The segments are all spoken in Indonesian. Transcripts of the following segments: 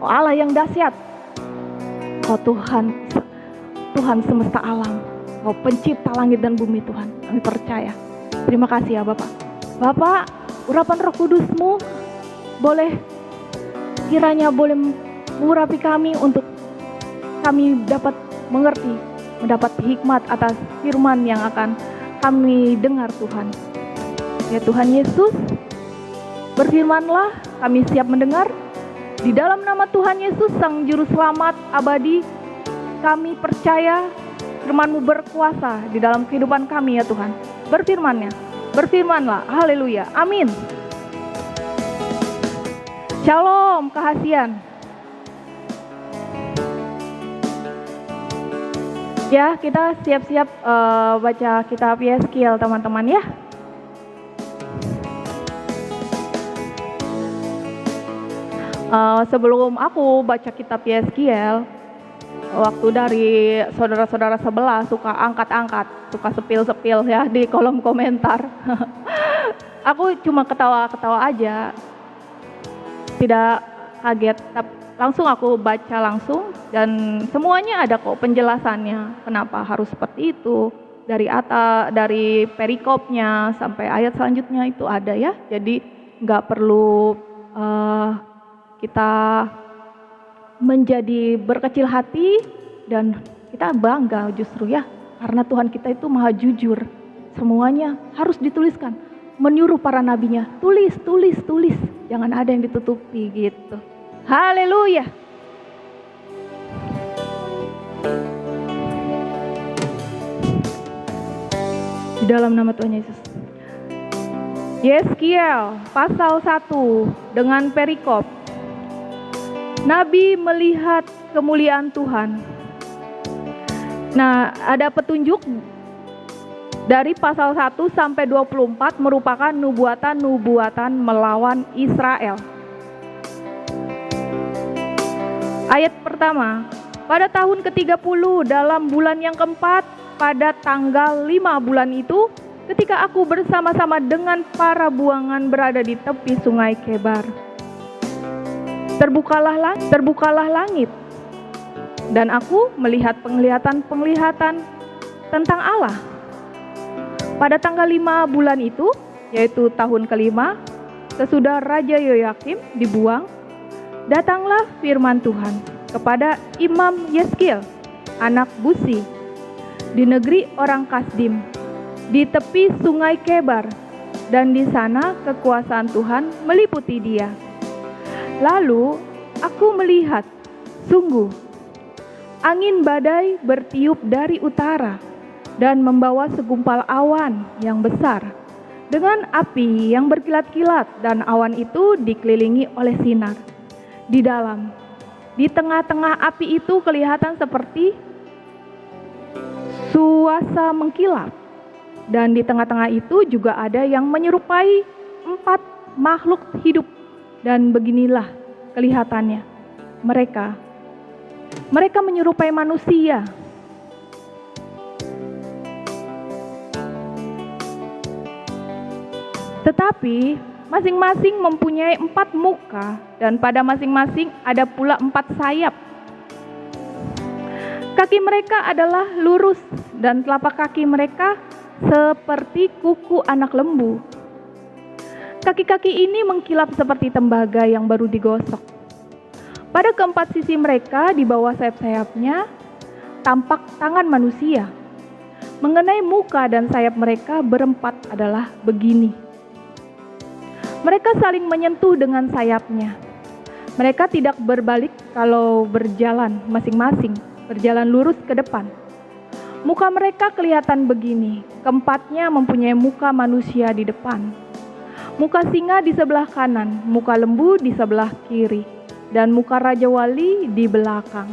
Kau Allah yang dahsyat. Kau Tuhan, Tuhan semesta alam. Kau pencipta langit dan bumi Tuhan. Kami percaya. Terima kasih ya Bapak. Bapak, urapan Roh Kudus-Mu kiranya boleh mengurapi kami untuk kami dapat mengerti, mendapat hikmat atas firman yang akan kami dengar Tuhan. Ya Tuhan Yesus, berfirmanlah, kami siap mendengar. Di dalam nama Tuhan Yesus, Sang Juru Selamat abadi, kami percaya firman-Mu berkuasa di dalam kehidupan kami ya Tuhan. Berfirmanlah, haleluya, amin. Shalom, Kahasian. Ya, kita siap-siap baca kitab Yeskiel teman-teman ya. Sebelum aku baca kitab Yeskiel, waktu dari saudara-saudara sebelah suka angkat-angkat, suka sepil-sepil ya di kolom komentar. Aku cuma ketawa-ketawa aja, tidak kaget, langsung aku baca langsung dan semuanya ada kok penjelasannya kenapa harus seperti itu, dari perikopnya sampai ayat selanjutnya itu ada ya. Jadi nggak perlu kita menjadi berkecil hati dan kita bangga justru ya, karena Tuhan kita itu maha jujur. Semuanya harus dituliskan, menyuruh para nabinya tulis, jangan ada yang ditutupi gitu. Haleluya. Di dalam nama Tuhan Yesus. Yeskiel pasal 1 dengan perikop. Nabi melihat kemuliaan Tuhan. Nah, ada petunjuk dari pasal 1 sampai 24 merupakan nubuatan melawan Israel. Ayat pertama, pada tahun ke-30 dalam bulan yang keempat, pada tanggal 5 bulan itu, ketika aku bersama-sama dengan para buangan berada di tepi sungai Kebar. Terbukalah langit, dan aku melihat penglihatan tentang Allah. Pada tanggal 5 bulan itu, yaitu tahun kelima, sesudah Raja Yoyakim dibuang, datanglah firman Tuhan kepada Imam Yeskiel, anak Busi, di negeri orang Kasdim, di tepi sungai Kebar, dan di sana kekuasaan Tuhan meliputi dia. Lalu aku melihat, sungguh, angin badai bertiup dari utara dan membawa segumpal awan yang besar dengan api yang berkilat-kilat, dan awan itu dikelilingi oleh sinar. Di tengah-tengah api itu kelihatan seperti suasa mengkilap, dan di tengah-tengah itu juga ada yang menyerupai 4 makhluk hidup. Dan beginilah kelihatannya. Mereka menyerupai manusia. Tetapi masing-masing mempunyai 4 muka, dan pada masing-masing ada pula 4 sayap. Kaki mereka adalah lurus, dan telapak kaki mereka seperti kuku anak lembu. Kaki-kaki ini mengkilap seperti tembaga yang baru digosok. Pada keempat sisi mereka, di bawah sayap-sayapnya, tampak tangan manusia. Mengenai muka dan sayap mereka berempat adalah begini. Mereka saling menyentuh dengan sayapnya. Mereka tidak berbalik kalau berjalan masing-masing, berjalan lurus ke depan. Muka mereka kelihatan begini, keempatnya mempunyai muka manusia di depan. Muka singa di sebelah kanan, muka lembu di sebelah kiri, dan muka Raja Wali di belakang.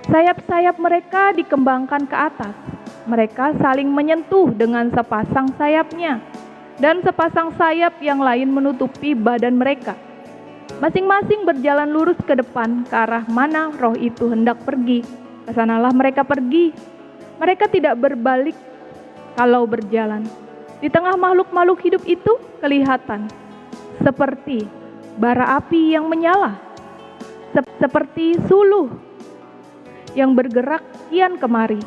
Sayap-sayap mereka dikembangkan ke atas. Mereka saling menyentuh dengan sepasang sayapnya, dan sepasang sayap yang lain menutupi badan mereka. Masing-masing berjalan lurus ke depan ke arah mana roh itu hendak pergi. Kesanalah mereka pergi. Mereka tidak berbalik kalau berjalan. Di tengah makhluk-makhluk hidup itu kelihatan seperti bara api yang menyala. seperti suluh yang bergerak kian kemari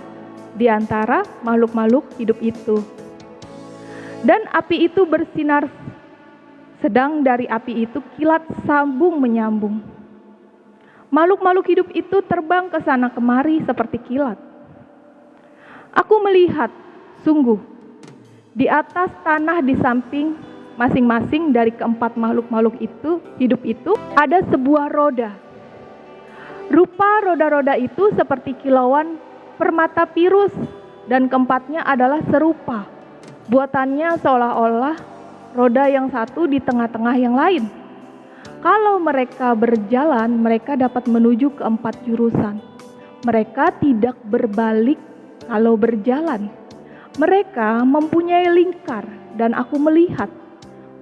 di antara makhluk-makhluk hidup itu. Dan api itu bersinar, sedang dari api itu kilat sambung menyambung. Makhluk-makhluk hidup itu terbang ke sana kemari seperti kilat. Aku melihat, sungguh, di atas tanah di samping masing-masing dari keempat makhluk-makhluk itu, hidup itu, ada sebuah roda. Rupa roda-roda itu seperti kilauan permata pirus, dan keempatnya adalah serupa. Buatannya seolah-olah roda yang satu di tengah-tengah yang lain. Kalau mereka berjalan, mereka dapat menuju ke 4 jurusan. Mereka tidak berbalik kalau berjalan. Mereka mempunyai lingkar, dan aku melihat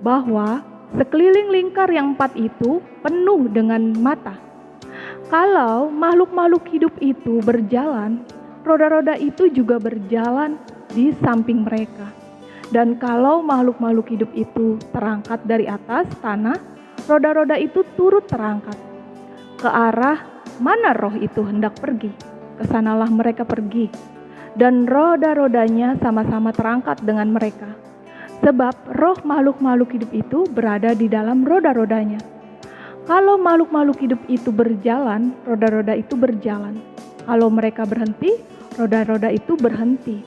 bahwa sekeliling lingkar yang 4 itu penuh dengan mata. Kalau makhluk-makhluk hidup itu berjalan, roda-roda itu juga berjalan di samping mereka. Dan kalau makhluk-makhluk hidup itu terangkat dari atas tanah, roda-roda itu turut terangkat. Ke arah mana roh itu hendak pergi, kesanalah mereka pergi. Dan roda-rodanya sama-sama terangkat dengan mereka. Sebab roh makhluk-makhluk hidup itu berada di dalam roda-rodanya. Kalau makhluk-makhluk hidup itu berjalan, roda-roda itu berjalan. Kalau mereka berhenti, roda-roda itu berhenti.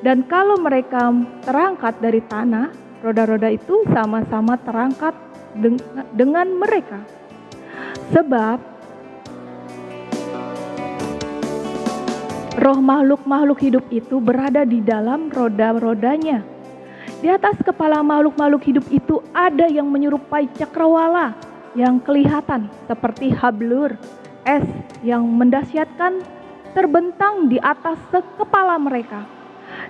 Dan kalau mereka terangkat dari tanah, roda-roda itu sama-sama terangkat dengan mereka. Sebab roh makhluk-makhluk hidup itu berada di dalam roda-rodanya. Di atas kepala makhluk-makhluk hidup itu ada yang menyerupai cakrawala yang kelihatan seperti hablur es yang mendahsyatkan terbentang di atas kepala mereka.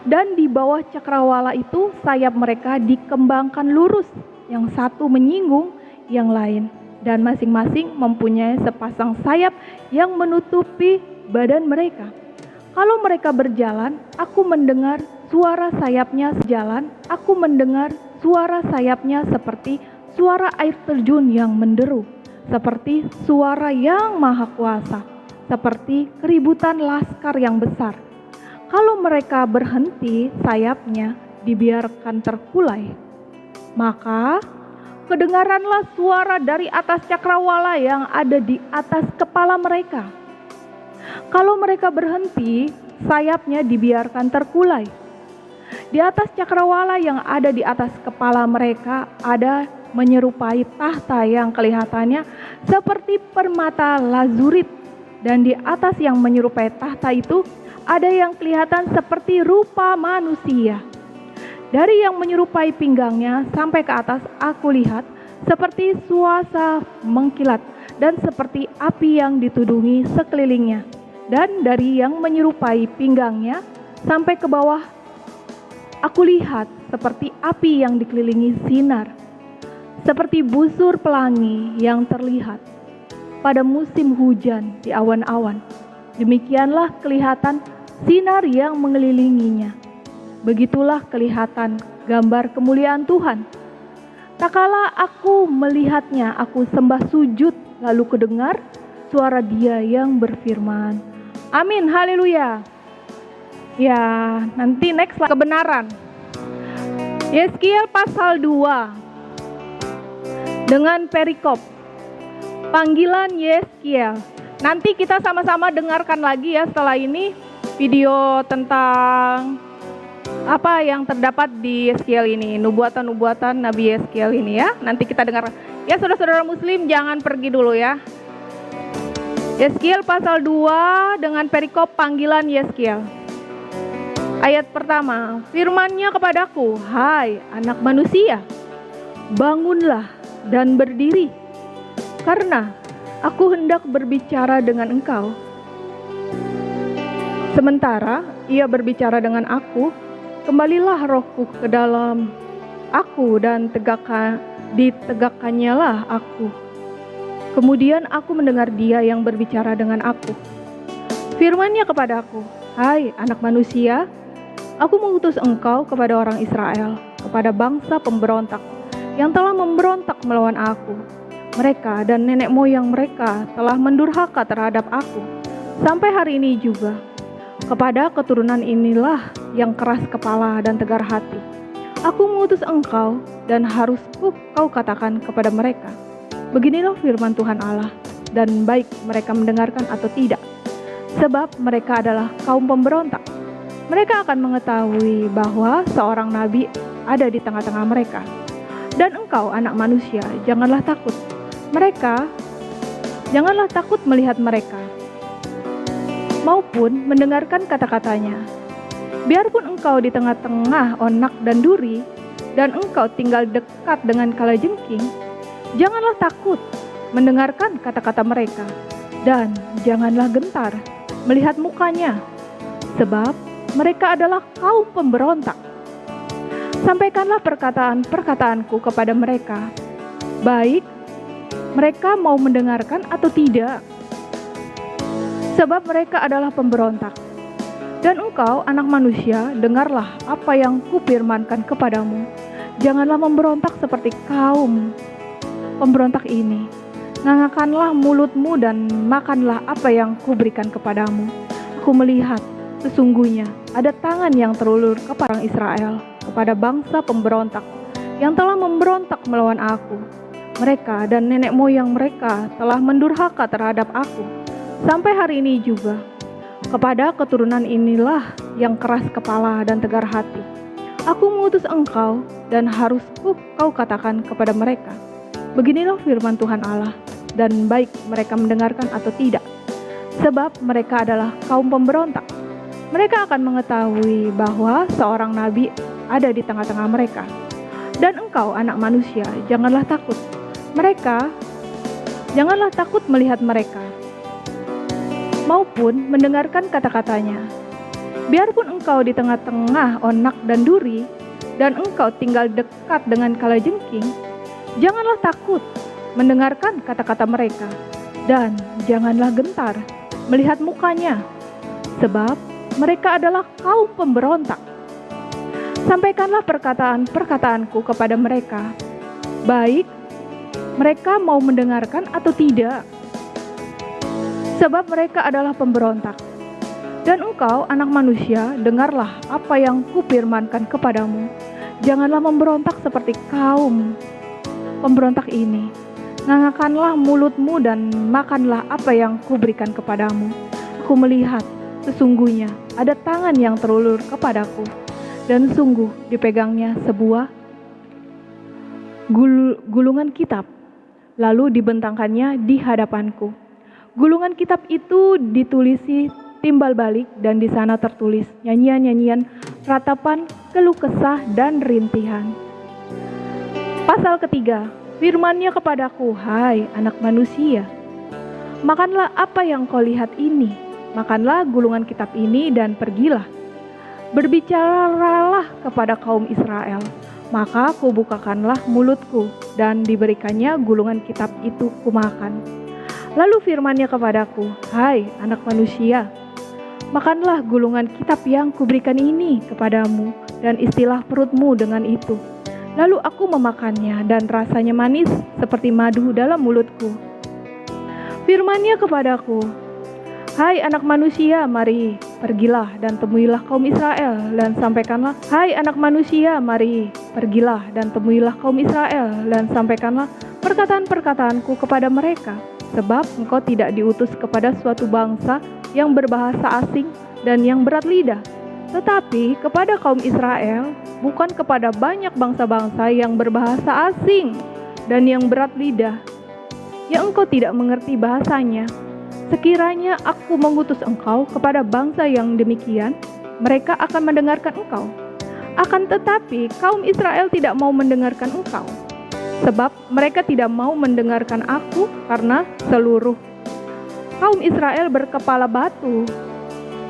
Dan di bawah cakrawala itu sayap mereka dikembangkan lurus, yang satu menyinggung yang lain, dan masing-masing mempunyai sepasang sayap yang menutupi badan mereka. Kalau mereka berjalan, aku mendengar suara sayapnya sejalan, aku mendengar suara sayapnya seperti suara air terjun yang menderu, seperti suara yang maha kuasa, seperti keributan laskar yang besar. Kalau mereka berhenti, sayapnya dibiarkan terkulai. Maka kedengaranlah suara dari atas cakrawala yang ada di atas kepala mereka. Kalau mereka berhenti, sayapnya dibiarkan terkulai. Di atas cakrawala yang ada di atas kepala mereka ada menyerupai tahta yang kelihatannya seperti permata lazurit. Dan di atas yang menyerupai tahta itu ada yang kelihatan seperti rupa manusia. Dari yang menyerupai pinggangnya sampai ke atas aku lihat seperti suasa mengkilat dan seperti api yang ditudungi sekelilingnya. Dan dari yang menyerupai pinggangnya sampai ke bawah aku lihat seperti api yang dikelilingi sinar, seperti busur pelangi yang terlihat pada musim hujan di awan-awan. Demikianlah kelihatan sinar yang mengelilinginya. Begitulah kelihatan gambar kemuliaan Tuhan. Tak kala aku melihatnya, aku sembah sujud, lalu kudengar suara Dia yang berfirman. Amin, haleluya. Ya, nanti next lah, kebenaran. Yeskiel pasal 2 dengan perikop panggilan Yeskiel. Nanti kita sama-sama dengarkan lagi ya setelah ini video tentang apa yang terdapat di Yeskiel ini, nubuatan-nubuatan Nabi Yeskiel ini ya. Nanti kita dengar. Ya saudara-saudara muslim jangan pergi dulu ya. Yeskiel pasal 2 dengan perikop panggilan Yeskiel. Ayat pertama, firman-Nya kepadaku, hai anak manusia, bangunlah dan berdiri, karena aku hendak berbicara dengan engkau. Sementara Ia berbicara dengan aku, kembalilah rohku ke dalam aku dan ditegakkannya lah aku. Kemudian aku mendengar Dia yang berbicara dengan aku. Firman-Nya kepadaku, hai anak manusia, aku mengutus engkau kepada orang Israel, kepada bangsa pemberontak yang telah memberontak melawan aku. Mereka dan nenek moyang mereka telah mendurhaka terhadap aku. Sampai hari ini juga, kepada keturunan inilah yang keras kepala dan tegar hati. Aku mengutus engkau dan harus kau katakan kepada mereka, beginilah firman Tuhan Allah, dan baik mereka mendengarkan atau tidak. Sebab mereka adalah kaum pemberontak. Mereka akan mengetahui bahwa seorang nabi ada di tengah-tengah mereka. Dan engkau, anak manusia, janganlah takut. Janganlah takut melihat mereka, maupun mendengarkan kata-katanya. Biarpun engkau di tengah-tengah onak dan duri, dan engkau tinggal dekat dengan kalajengking, janganlah takut mendengarkan kata-kata mereka, dan janganlah gentar melihat mukanya, sebab mereka adalah kaum pemberontak. Sampaikanlah perkataan-perkataanku kepada mereka, baik mereka mau mendengarkan atau tidak, sebab mereka adalah pemberontak. Dan engkau, anak manusia, dengarlah apa yang kupirmankan kepadamu. Janganlah memberontak seperti kaum pemberontak ini. Ngangakkanlah mulutmu dan makanlah apa yang kuberikan kepadamu. Aku melihat sesungguhnya ada tangan yang terulur kepada orang Israel, kepada bangsa pemberontak yang telah memberontak melawan aku. Mereka dan nenek moyang mereka telah mendurhaka terhadap aku. Sampai hari ini juga, kepada keturunan inilah yang keras kepala dan tegar hati. Aku mengutus engkau dan harus kau katakan kepada mereka, beginilah firman Tuhan Allah, dan baik mereka mendengarkan atau tidak. Sebab mereka adalah kaum pemberontak. Mereka akan mengetahui bahwa seorang nabi ada di tengah-tengah mereka. Dan engkau, anak manusia, janganlah takut. Janganlah takut melihat mereka, maupun mendengarkan kata-katanya. Biarpun engkau di tengah-tengah onak dan duri, dan engkau tinggal dekat dengan kalajengking, janganlah takut mendengarkan kata-kata mereka, dan janganlah gentar melihat mukanya, sebab mereka adalah kaum pemberontak. Sampaikanlah perkataan-perkataanku kepada mereka, baik mereka mau mendengarkan atau tidak, sebab mereka adalah pemberontak. Dan engkau, anak manusia, dengarlah apa yang kupirmankan kepadamu. Janganlah memberontak seperti kaum pemberontak ini. Ngangakkanlah mulutmu dan makanlah apa yang kuberikan kepadamu. Aku melihat sesungguhnya ada tangan yang terulur kepadaku, dan sungguh dipegangnya sebuah gulungan kitab, lalu dibentangkannya di hadapanku. Gulungan kitab itu ditulisi timbal balik, dan di sana tertulis nyanyian-nyanyian, ratapan, keluh kesah, dan rintihan. Pasal ketiga, firman-Nya kepadaku, hai anak manusia, makanlah apa yang kau lihat ini, makanlah gulungan kitab ini dan pergilah. Berbicaralah kepada kaum Israel, maka kubukakanlah mulutku, dan diberikannya gulungan kitab itu kumakan. Lalu firman-Nya kepadaku, hai anak manusia, makanlah gulungan kitab yang kuberikan ini kepadamu, dan istilah perutmu dengan itu. Lalu aku memakannya, dan rasanya manis seperti madu dalam mulutku. Firman-Nya kepadaku, hai anak manusia, mari pergilah dan temuilah kaum Israel, dan sampaikanlah, hai anak manusia, mari pergilah dan temuilah kaum Israel, dan sampaikanlah perkataan-perkataanku kepada mereka. Sebab engkau tidak diutus kepada suatu bangsa yang berbahasa asing dan yang berat lidah, tetapi kepada kaum Israel, bukan kepada banyak bangsa-bangsa yang berbahasa asing dan yang berat lidah, yang engkau tidak mengerti bahasanya. Sekiranya aku mengutus engkau kepada bangsa yang demikian, mereka akan mendengarkan engkau. Akan tetapi kaum Israel tidak mau mendengarkan engkau, sebab mereka tidak mau mendengarkan aku, karena seluruh kaum Israel berkepala batu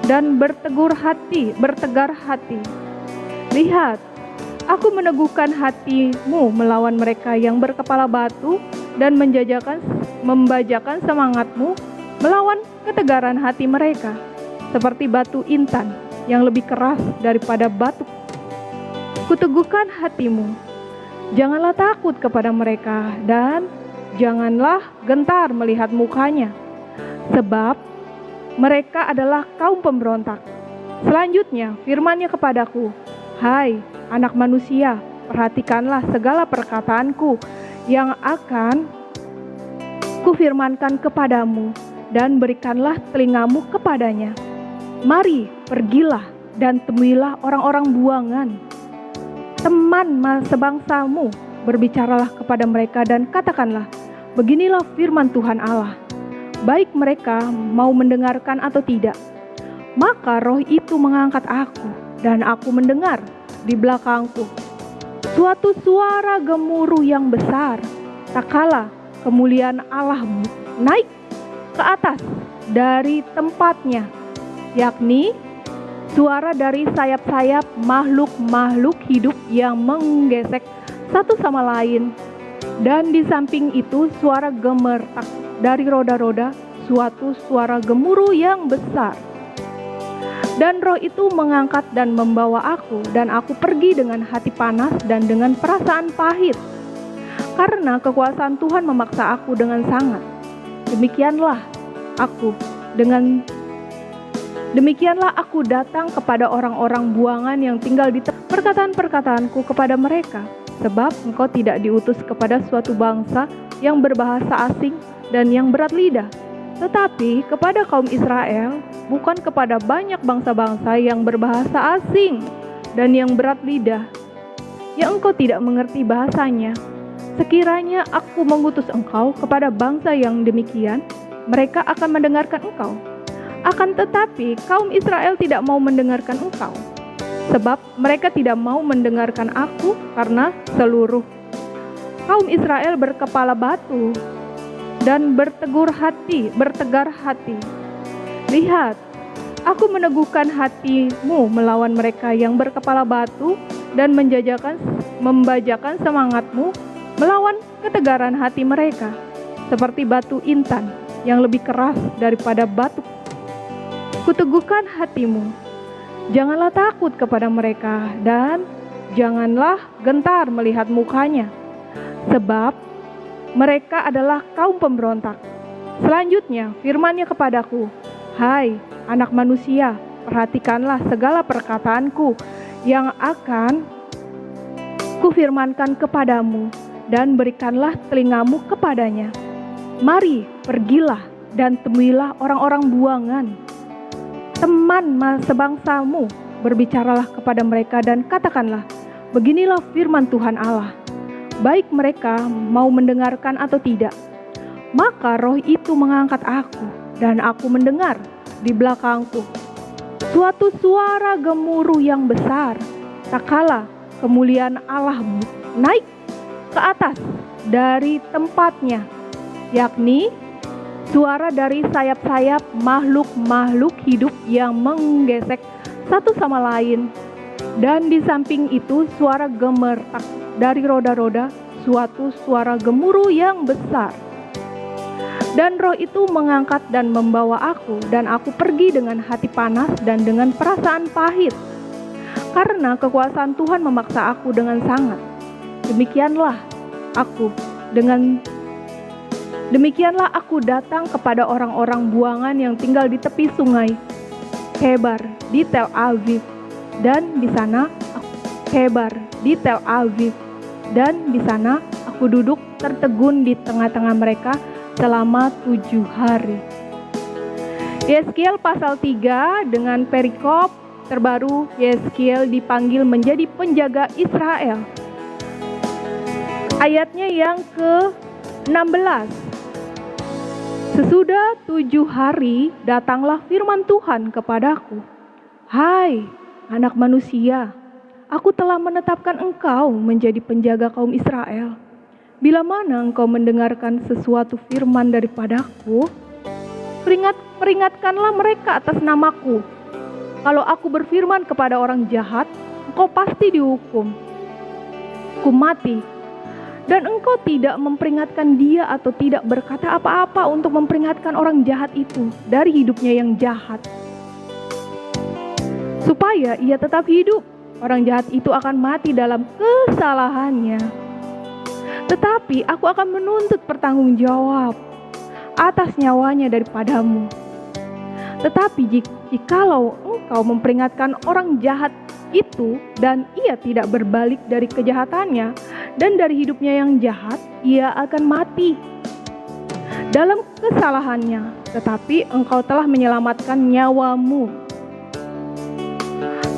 dan bertegar hati. Lihat, aku meneguhkan hatimu melawan mereka yang berkepala batu, dan membajakan semangatmu melawan ketegaran hati mereka, seperti batu intan yang lebih keras daripada batu. Kuteguhkan hatimu, janganlah takut kepada mereka, dan janganlah gentar melihat mukanya, sebab mereka adalah kaum pemberontak. Selanjutnya firman-Nya kepadaku, hai anak manusia, perhatikanlah segala perkataanku yang akan kufirmankan kepadamu, dan berikanlah telingamu kepadanya. Mari, pergilah dan temuilah orang-orang buangan, teman sebangsamu, berbicaralah kepada mereka dan katakanlah, beginilah firman Tuhan Allah, baik mereka mau mendengarkan atau tidak. Maka roh itu mengangkat aku, dan aku mendengar di belakangku suatu suara gemuruh yang besar, tak kala kemuliaan Allah naik ke atas dari tempatnya, yakni suara dari sayap-sayap makhluk-makhluk hidup yang menggesek satu sama lain. Dan di samping itu suara gemertak dari roda-roda, suatu suara gemuruh yang besar. Dan roh itu mengangkat dan membawa aku, dan aku pergi dengan hati panas dan dengan perasaan pahit, karena kekuasaan Tuhan memaksa aku dengan sangat. Demikianlah aku datang kepada orang-orang buangan yang tinggal di perkataan-perkataanku kepada mereka, sebab engkau tidak diutus kepada suatu bangsa yang berbahasa asing dan yang berat lidah, tetapi kepada kaum Israel, bukan kepada banyak bangsa-bangsa yang berbahasa asing dan yang berat lidah, yang engkau tidak mengerti bahasanya. Sekiranya aku mengutus engkau kepada bangsa yang demikian, mereka akan mendengarkan engkau. Akan tetapi kaum Israel tidak mau mendengarkan engkau, sebab mereka tidak mau mendengarkan aku, karena seluruh kaum Israel berkepala batu dan bertegar hati. Lihat, aku meneguhkan hatimu melawan mereka yang berkepala batu, dan membajakan semangatmu melawan ketegaran hati mereka, seperti batu intan yang lebih keras daripada batu. Kuteguhkan hatimu, janganlah takut kepada mereka, dan janganlah gentar melihat mukanya, sebab mereka adalah kaum pemberontak. Selanjutnya firman-Nya kepadaku, hai anak manusia, perhatikanlah segala perkataanku yang akan kufirmankan kepadamu, dan berikanlah telingamu kepadanya. Mari, pergilah dan temuilah orang-orang buangan, teman sebangsamu, berbicaralah kepada mereka dan katakanlah, beginilah firman Tuhan Allah, baik mereka mau mendengarkan atau tidak. Maka roh itu mengangkat aku, dan aku mendengar di belakangku suatu suara gemuruh yang besar, tak kala kemuliaan Allah naik ke atas dari tempatnya, yakni suara dari sayap-sayap makhluk-makhluk hidup yang menggesek satu sama lain. Dan di samping itu suara gemertak dari roda-roda, suatu suara gemuruh yang besar. Dan roh itu mengangkat dan membawa aku, dan aku pergi dengan hati panas dan dengan perasaan pahit, karena kekuasaan Tuhan memaksa aku dengan sangat. Demikianlah aku datang kepada orang-orang buangan yang tinggal di tepi sungai Kebar di Tel Aviv, dan di sana aku duduk tertegun di tengah-tengah mereka selama 7 hari. Yeskiel pasal 3 dengan perikop terbaru, Yeskiel dipanggil menjadi penjaga Israel. Ayatnya yang ke-16. Sesudah 7 hari datanglah firman Tuhan kepadaku, hai anak manusia, aku telah menetapkan engkau menjadi penjaga kaum Israel. Bila mana engkau mendengarkan sesuatu firman daripadaku, peringatkanlah mereka atas namaku. Kalau aku berfirman kepada orang jahat, engkau pasti dihukum mati. Dan engkau tidak memperingatkan dia atau tidak berkata apa-apa untuk memperingatkan orang jahat itu dari hidupnya yang jahat, supaya ia tetap hidup. Orang jahat itu akan mati dalam kesalahannya. Tetapi aku akan menuntut pertanggungjawab atas nyawanya daripadamu. Tetapi jikalau engkau memperingatkan orang jahat itu dan ia tidak berbalik dari kejahatannya dan dari hidupnya yang jahat, ia akan mati dalam kesalahannya, tetapi engkau telah menyelamatkan nyawamu.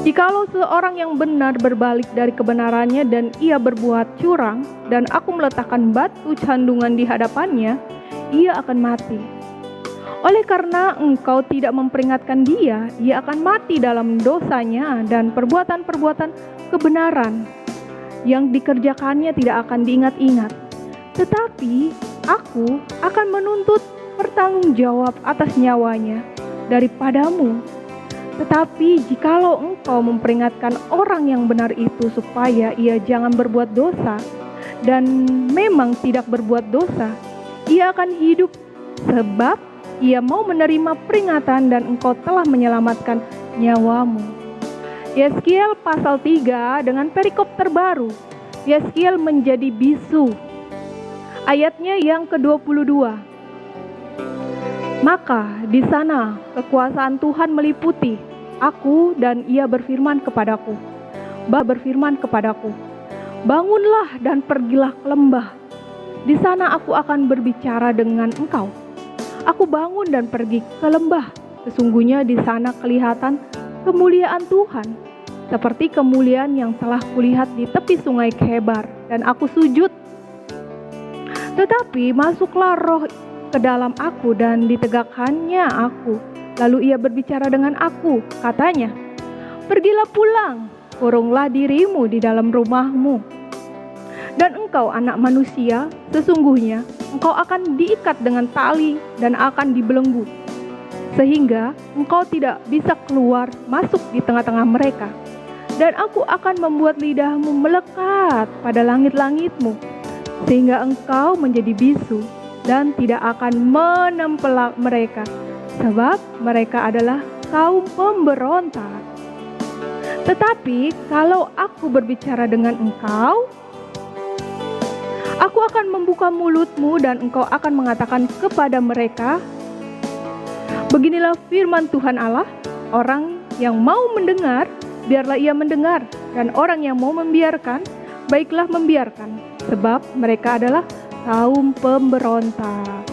Jikalau seorang yang benar berbalik dari kebenarannya dan ia berbuat curang, dan aku meletakkan batu candungan di hadapannya, ia akan mati. Oleh karena engkau tidak memperingatkan dia, ia akan mati dalam dosanya dan perbuatan-perbuatan kebenaran yang dikerjakannya tidak akan diingat-ingat. Tetapi aku akan menuntut pertanggungjawab atas nyawanya daripadamu. Tetapi jikalau engkau memperingatkan orang yang benar itu supaya ia jangan berbuat dosa, dan memang tidak berbuat dosa, ia akan hidup sebab ia mau menerima peringatan dan engkau telah menyelamatkan nyawamu. Yeskiel pasal 3 dengan perikop terbaru. Yeskiel menjadi bisu. Ayatnya yang ke-22. Maka di sana kekuasaan Tuhan meliputi aku dan ia berfirman kepadaku. Bangunlah dan pergilah ke lembah. Di sana aku akan berbicara dengan engkau. Aku bangun dan pergi ke lembah. Sesungguhnya di sana kelihatan kemuliaan Tuhan, seperti kemuliaan yang telah kulihat di tepi sungai Kebar, dan aku sujud. Tetapi masuklah roh ke dalam aku dan ditegakkannya aku. Lalu ia berbicara dengan aku, katanya, pergilah pulang, kurunglah dirimu di dalam rumahmu. Dan engkau anak manusia, sesungguhnya engkau akan diikat dengan tali dan akan dibelenggu, sehingga engkau tidak bisa keluar masuk di tengah-tengah mereka. Dan aku akan membuat lidahmu melekat pada langit-langitmu, sehingga engkau menjadi bisu dan tidak akan menempelak mereka, sebab mereka adalah kaum pemberontak. Tetapi kalau aku berbicara dengan engkau, aku akan membuka mulutmu dan engkau akan mengatakan kepada mereka, beginilah firman Tuhan Allah, orang yang mau mendengar, biarlah ia mendengar, dan orang yang mau membiarkan, baiklah membiarkan, sebab mereka adalah kaum pemberontak.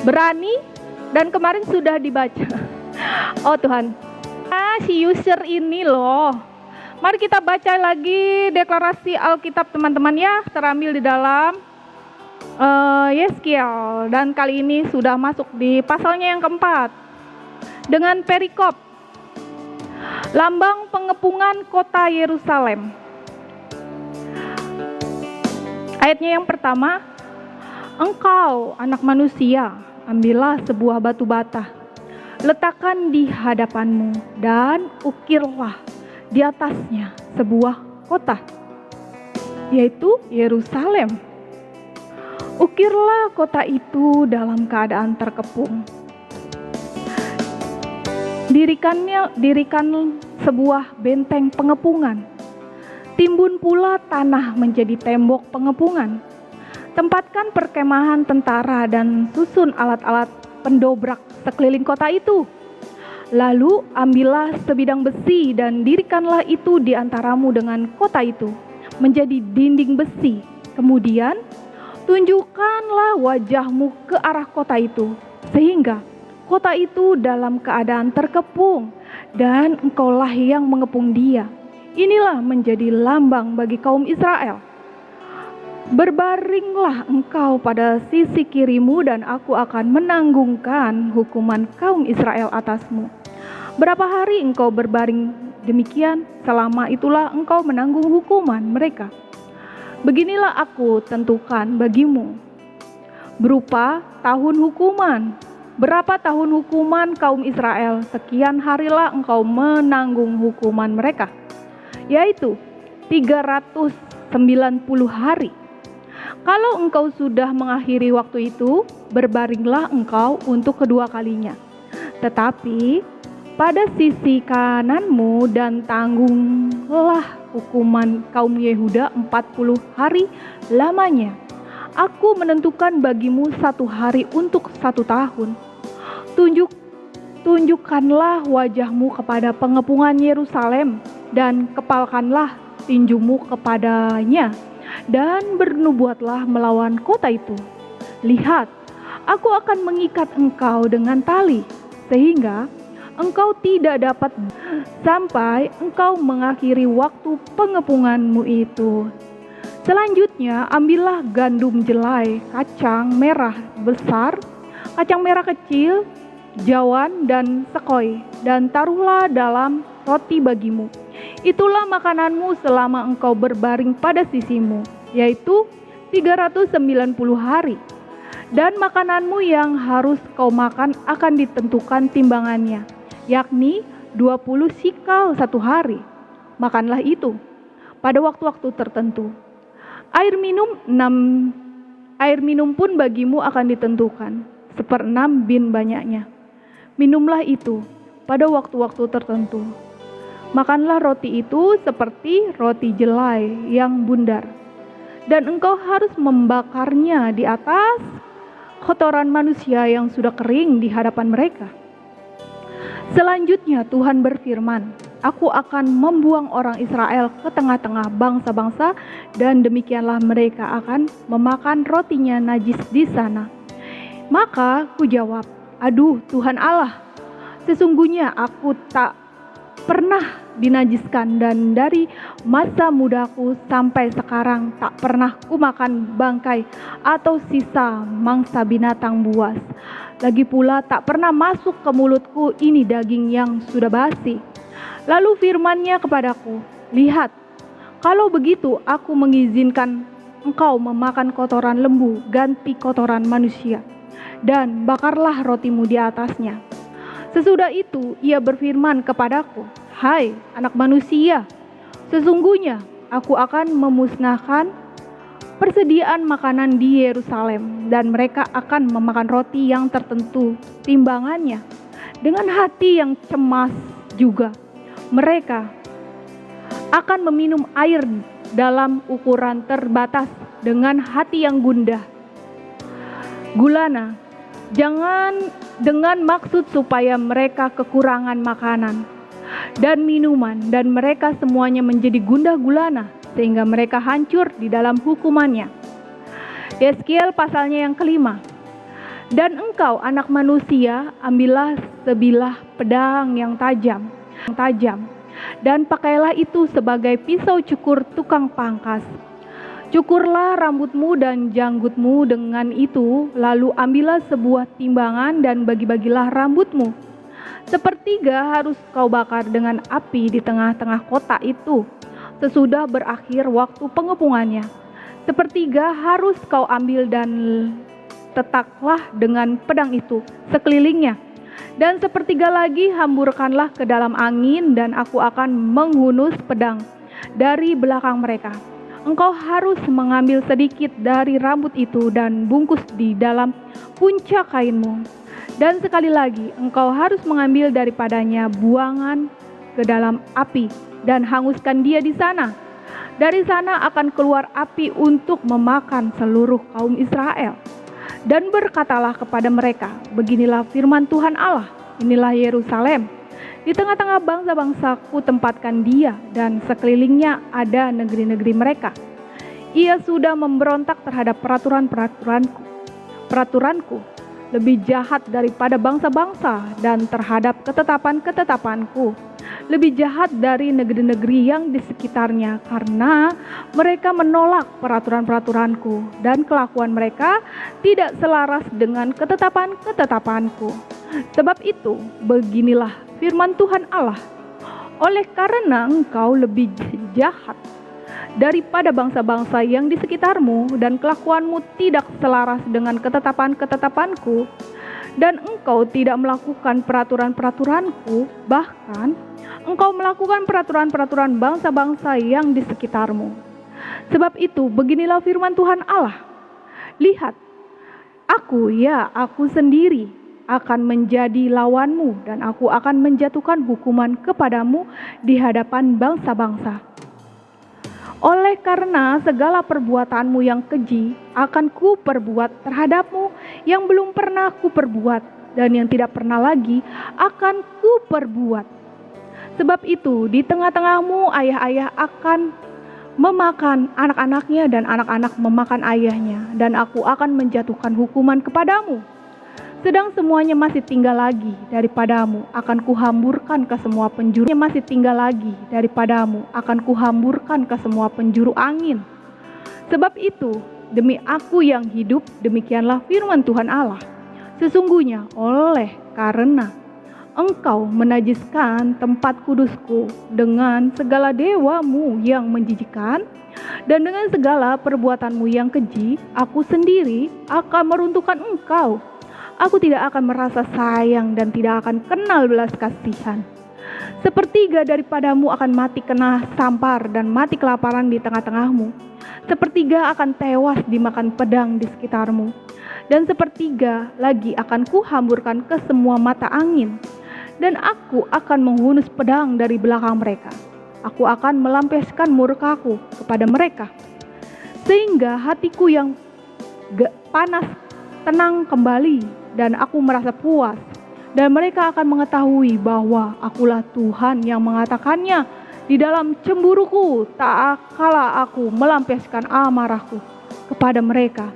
Berani? Dan kemarin sudah dibaca. Oh Tuhan, si user ini loh. Mari kita baca lagi deklarasi Alkitab teman-teman ya, terambil di dalam Yeskiel. Dan kali ini sudah masuk di pasalnya yang keempat. Dengan perikop lambang pengepungan kota Yerusalem. Ayatnya yang pertama, engkau anak manusia, ambillah sebuah batu bata, letakkan di hadapanmu, dan ukirlah di atasnya sebuah kota, yaitu Yerusalem. Ukirlah kota itu dalam keadaan terkepung. Dirikan sebuah benteng pengepungan. Timbun pula tanah menjadi tembok pengepungan. Tempatkan perkemahan tentara dan susun alat-alat pendobrak sekeliling kota itu. Lalu ambillah sebidang besi dan dirikanlah itu di antaramu dengan kota itu, menjadi dinding besi. Kemudian tunjukkanlah wajahmu ke arah kota itu, sehingga kota itu dalam keadaan terkepung, dan engkaulah yang mengepung dia. Inilah menjadi lambang bagi kaum Israel. Berbaringlah engkau pada sisi kirimu, dan aku akan menanggungkan hukuman kaum Israel atasmu. Berapa hari engkau berbaring demikian, selama itulah engkau menanggung hukuman mereka. Beginilah aku tentukan bagimu berupa tahun hukuman. Berapa tahun hukuman kaum Israel, sekian harilah engkau menanggung hukuman mereka, yaitu 390 hari. Kalau engkau sudah mengakhiri waktu itu, berbaringlah engkau untuk kedua kalinya. Tetapi pada sisi kananmu dan tanggunglah hukuman kaum Yehuda 40 hari lamanya. Aku menentukan bagimu 1 hari untuk 1 tahun. Tunjukkanlah wajahmu kepada pengepungan Yerusalem dan kepalkanlah tinjumu kepadanya dan bernubuatlah melawan kota itu. Lihat, aku akan mengikat engkau dengan tali sehingga engkau tidak dapat sampai engkau mengakhiri waktu pengepunganmu itu. Selanjutnya ambillah gandum jelai, kacang merah besar, kacang merah kecil, jawan dan sekoi, dan taruhlah dalam roti bagimu. Itulah makananmu selama engkau berbaring pada sisimu, yaitu 390 hari. Dan makananmu yang harus kau makan akan ditentukan timbangannya, yakni 20 sikal 1 hari. Makanlah itu pada waktu-waktu tertentu. Air minum pun bagimu akan ditentukan, 1/6 bin banyaknya. Minumlah itu pada waktu-waktu tertentu. Makanlah roti itu seperti roti jelai yang bundar, dan engkau harus membakarnya di atas kotoran manusia yang sudah kering di hadapan mereka. Selanjutnya Tuhan berfirman, Aku akan membuang orang Israel ke tengah-tengah bangsa-bangsa, dan demikianlah mereka akan memakan rotinya najis di sana. Maka kujawab, Aduh Tuhan Allah, sesungguhnya aku tak pernah dinajiskan, dan dari masa mudaku sampai sekarang tak pernah kumakan bangkai atau sisa mangsa binatang buas. Lagi pula tak pernah masuk ke mulutku ini daging yang sudah basi. Lalu firman-Nya kepadaku, Lihat, kalau begitu aku mengizinkan engkau memakan kotoran lembu ganti kotoran manusia, dan bakarlah rotimu di atasnya. Sesudah itu ia berfirman kepadaku, Hai anak manusia, sesungguhnya aku akan memusnahkan persediaan makanan di Yerusalem, dan mereka akan memakan roti yang tertentu timbangannya dengan hati yang cemas juga. Mereka akan meminum air dalam ukuran terbatas dengan hati yang gundah gulana, jangan dengan maksud supaya mereka kekurangan makanan dan minuman, dan mereka semuanya menjadi gundah gulana sehingga mereka hancur di dalam hukumannya. Yeskiel pasalnya yang ke-5. Dan engkau anak manusia, ambillah sebilah pedang yang tajam, dan pakailah itu sebagai pisau cukur tukang pangkas. Cukurlah rambutmu dan janggutmu dengan itu, lalu ambillah sebuah timbangan dan bagi-bagilah rambutmu. 1/3 harus kau bakar dengan api di tengah-tengah kota itu, sesudah berakhir waktu pengepungannya. 1/3 harus kau ambil dan tetaklah dengan pedang itu sekelilingnya. Dan 1/3 lagi hamburkanlah ke dalam angin, dan aku akan menghunus pedang dari belakang mereka. Engkau harus mengambil sedikit dari rambut itu dan bungkus di dalam puncak kainmu. Dan sekali lagi engkau harus mengambil daripadanya buangan ke dalam api dan hanguskan dia di sana. Dari sana akan keluar api untuk memakan seluruh kaum Israel. Dan berkatalah kepada mereka, Beginilah firman Tuhan Allah, inilah Yerusalem. Di tengah-tengah bangsa-bangsa ku tempatkan dia, dan sekelilingnya ada negeri-negeri mereka. Ia sudah memberontak terhadap peraturanku, lebih jahat daripada bangsa-bangsa, dan terhadap ketetapan-ketetapanku, lebih jahat dari negeri-negeri yang di sekitarnya, karena mereka menolak peraturan-peraturanku, dan kelakuan mereka tidak selaras dengan ketetapan-ketetapanku. Sebab itu, beginilah firman Tuhan Allah, oleh karena engkau lebih jahat daripada bangsa-bangsa yang di sekitarmu, dan kelakuanmu tidak selaras dengan ketetapan-ketetapanku, dan engkau tidak melakukan peraturan-peraturanku, bahkan engkau melakukan peraturan-peraturan bangsa-bangsa yang di sekitarmu. Sebab itu, beginilah firman Tuhan Allah, Lihat, aku sendiri akan menjadi lawanmu dan aku akan menjatuhkan hukuman kepadamu di hadapan bangsa-bangsa. Oleh karena segala perbuatanmu yang keji akan kuperbuat terhadapmu yang belum pernah kuperbuat dan yang tidak pernah lagi akan kuperbuat. Sebab itu di tengah-tengahmu ayah-ayah akan memakan anak-anaknya dan anak-anak memakan ayahnya, dan aku akan menjatuhkan hukuman kepadamu. Sedang semuanya masih tinggal lagi daripadamu akan kuhamburkan ke semua penjuru. Masih tinggal lagi daripadamu akan kuhamburkan ke semua penjuru angin. Sebab itu demi aku yang hidup, demikianlah firman Tuhan Allah. Sesungguhnya oleh karena engkau menajiskan tempat kudusku dengan segala dewamu yang menjijikan dan dengan segala perbuatanmu yang keji, aku sendiri akan meruntuhkan engkau. Aku tidak akan merasa sayang dan tidak akan kenal belas kasihan. Sepertiga daripadamu akan mati kena sampar dan mati kelaparan di tengah-tengahmu. Sepertiga akan tewas dimakan pedang di sekitarmu. Dan sepertiga lagi akan kuhamburkan ke semua mata angin. Dan aku akan menghunus pedang dari belakang mereka. Aku akan melampiaskan murkaku kepada mereka. Sehingga hatiku yang panas tenang kembali dan aku merasa puas, dan mereka akan mengetahui bahwa akulah Tuhan yang mengatakannya di dalam cemburuku, tak kala aku melampiaskan amarahku kepada mereka.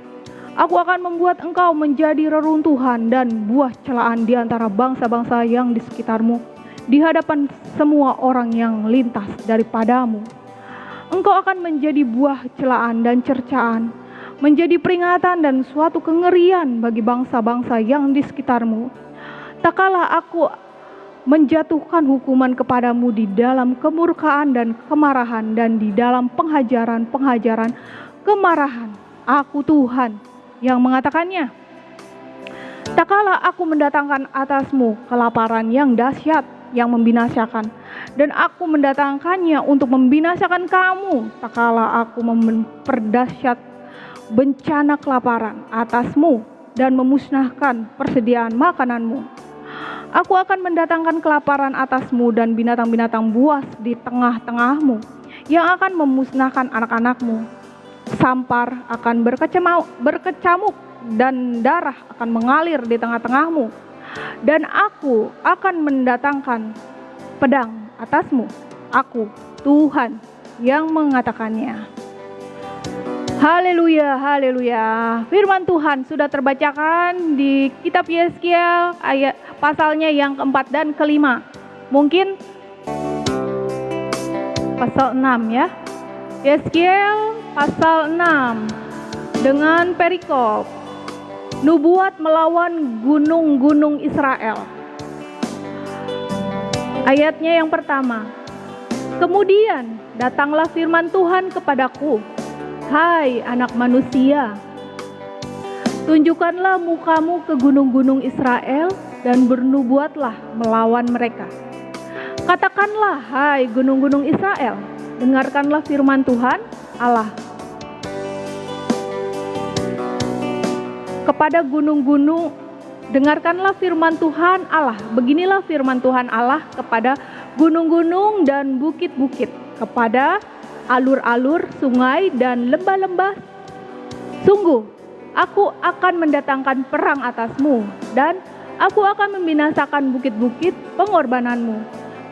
Aku akan membuat engkau menjadi reruntuhan dan buah celaan di antara bangsa-bangsa yang di sekitarmu, di hadapan semua orang yang lintas daripadamu. Engkau akan menjadi buah celaan dan cercaan, menjadi peringatan dan suatu kengerian bagi bangsa-bangsa yang di sekitarmu. Tak kala aku menjatuhkan hukuman kepadamu di dalam kemurkaan dan kemarahan dan di dalam penghajaran kemarahan. Aku Tuhan yang mengatakannya. Tak kala aku mendatangkan atasmu kelaparan yang dahsyat yang membinasakan, dan aku mendatangkannya untuk membinasakan kamu. Tak kala aku memperdahsyat bencana kelaparan atasmu dan memusnahkan persediaan makananmu. Aku akan mendatangkan kelaparan atasmu dan binatang-binatang buas di tengah-tengahmu yang akan memusnahkan anak-anakmu. Sampar akan berkecamuk dan darah akan mengalir di tengah-tengahmu. Dan aku akan mendatangkan pedang atasmu. Aku Tuhan yang mengatakannya. Haleluya, haleluya. Firman Tuhan sudah terbacakan di kitab Yeskiel ayat pasalnya yang keempat dan kelima. Mungkin pasal 6 ya. Yeskiel pasal 6 dengan perikop nubuat melawan gunung-gunung Israel. Ayatnya yang pertama. Kemudian datanglah firman Tuhan kepadaku. Hai anak manusia, tunjukkanlah mukamu ke gunung-gunung Israel dan bernubuatlah melawan mereka. Katakanlah, hai gunung-gunung Israel, dengarkanlah firman Tuhan Allah. Kepada gunung-gunung, dengarkanlah firman Tuhan Allah. Beginilah firman Tuhan Allah kepada gunung-gunung dan bukit-bukit, kepada alur-alur sungai dan lembah-lembah. Sungguh, aku akan mendatangkan perang atasmu dan aku akan membinasakan bukit-bukit pengorbananmu.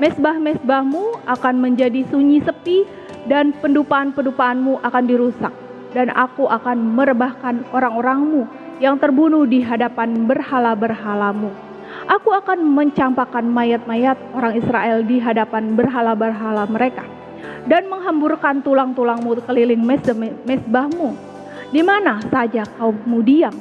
Mesbah-mesbahmu akan menjadi sunyi sepi dan pendupaan-pendupaanmu akan dirusak. Dan aku akan merebahkan orang-orangmu yang terbunuh di hadapan berhala-berhalamu. Aku akan mencampakkan mayat-mayat orang Israel di hadapan berhala-berhala mereka. Dan menghamburkan tulang-tulangmu keliling mesbahmu. Di mana saja kaummu diam,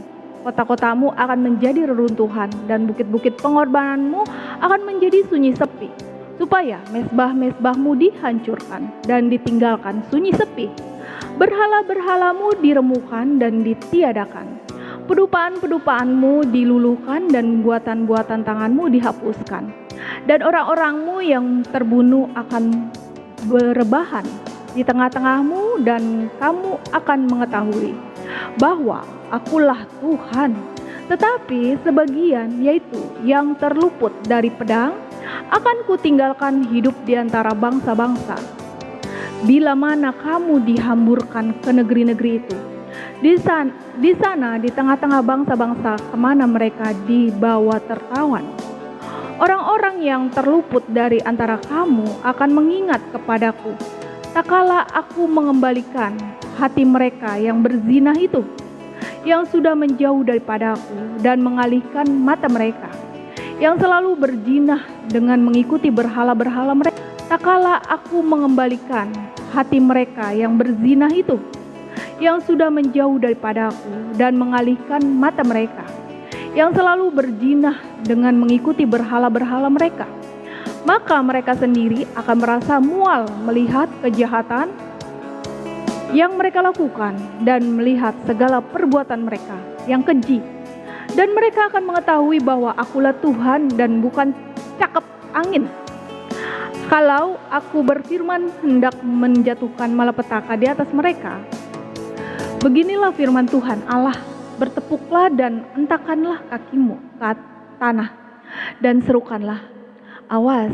kota-kotamu akan menjadi reruntuhan dan bukit-bukit pengorbananmu akan menjadi sunyi sepi, supaya mesbah-mesbahmu dihancurkan dan ditinggalkan sunyi sepi. Berhala-berhalamu diremukan dan ditiadakan. Pedupaan-pedupaanmu diluluhkan dan buatan-buatan tanganmu dihapuskan. Dan orang-orangmu yang terbunuh akan berebahan di tengah-tengahmu, dan kamu akan mengetahui bahwa akulah Tuhan. Tetapi sebagian, yaitu yang terluput dari pedang, akan kutinggalkan hidup di antara bangsa-bangsa. Bila mana kamu dihamburkan ke negeri-negeri itu, di sana di tengah-tengah bangsa-bangsa kemana mereka dibawa tertawan, orang-orang yang terluput dari antara kamu akan mengingat kepadaku, tak kala aku mengembalikan hati mereka yang berzina itu, yang sudah menjauh daripadaku, dan mengalihkan mata mereka, yang selalu berzinah dengan mengikuti berhala-berhala mereka. Tak kala aku mengembalikan hati mereka yang berzinah itu, yang sudah menjauh daripadaku, dan mengalihkan mata mereka, yang selalu berzinah dengan mengikuti berhala-berhala mereka. Maka mereka sendiri akan merasa mual melihat kejahatan yang mereka lakukan dan melihat segala perbuatan mereka yang keji. Dan mereka akan mengetahui bahwa akulah Tuhan dan bukan cakap angin. Kalau aku berfirman hendak menjatuhkan malapetaka di atas mereka, beginilah firman Tuhan Allah, bertepuklah dan entakanlah kakimu ke tanah, dan serukanlah, awas,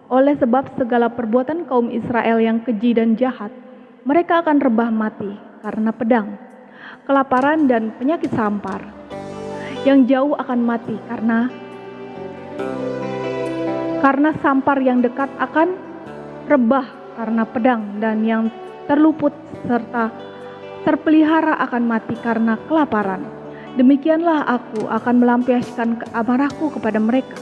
oleh sebab segala perbuatan kaum Israel yang keji dan jahat, mereka akan rebah mati karena pedang, kelaparan dan penyakit sampar. Yang jauh akan mati karena sampar, yang dekat akan rebah karena pedang, dan yang terluput serta terpelihara akan mati karena kelaparan. Demikianlah aku akan melampiaskan amarahku kepada mereka,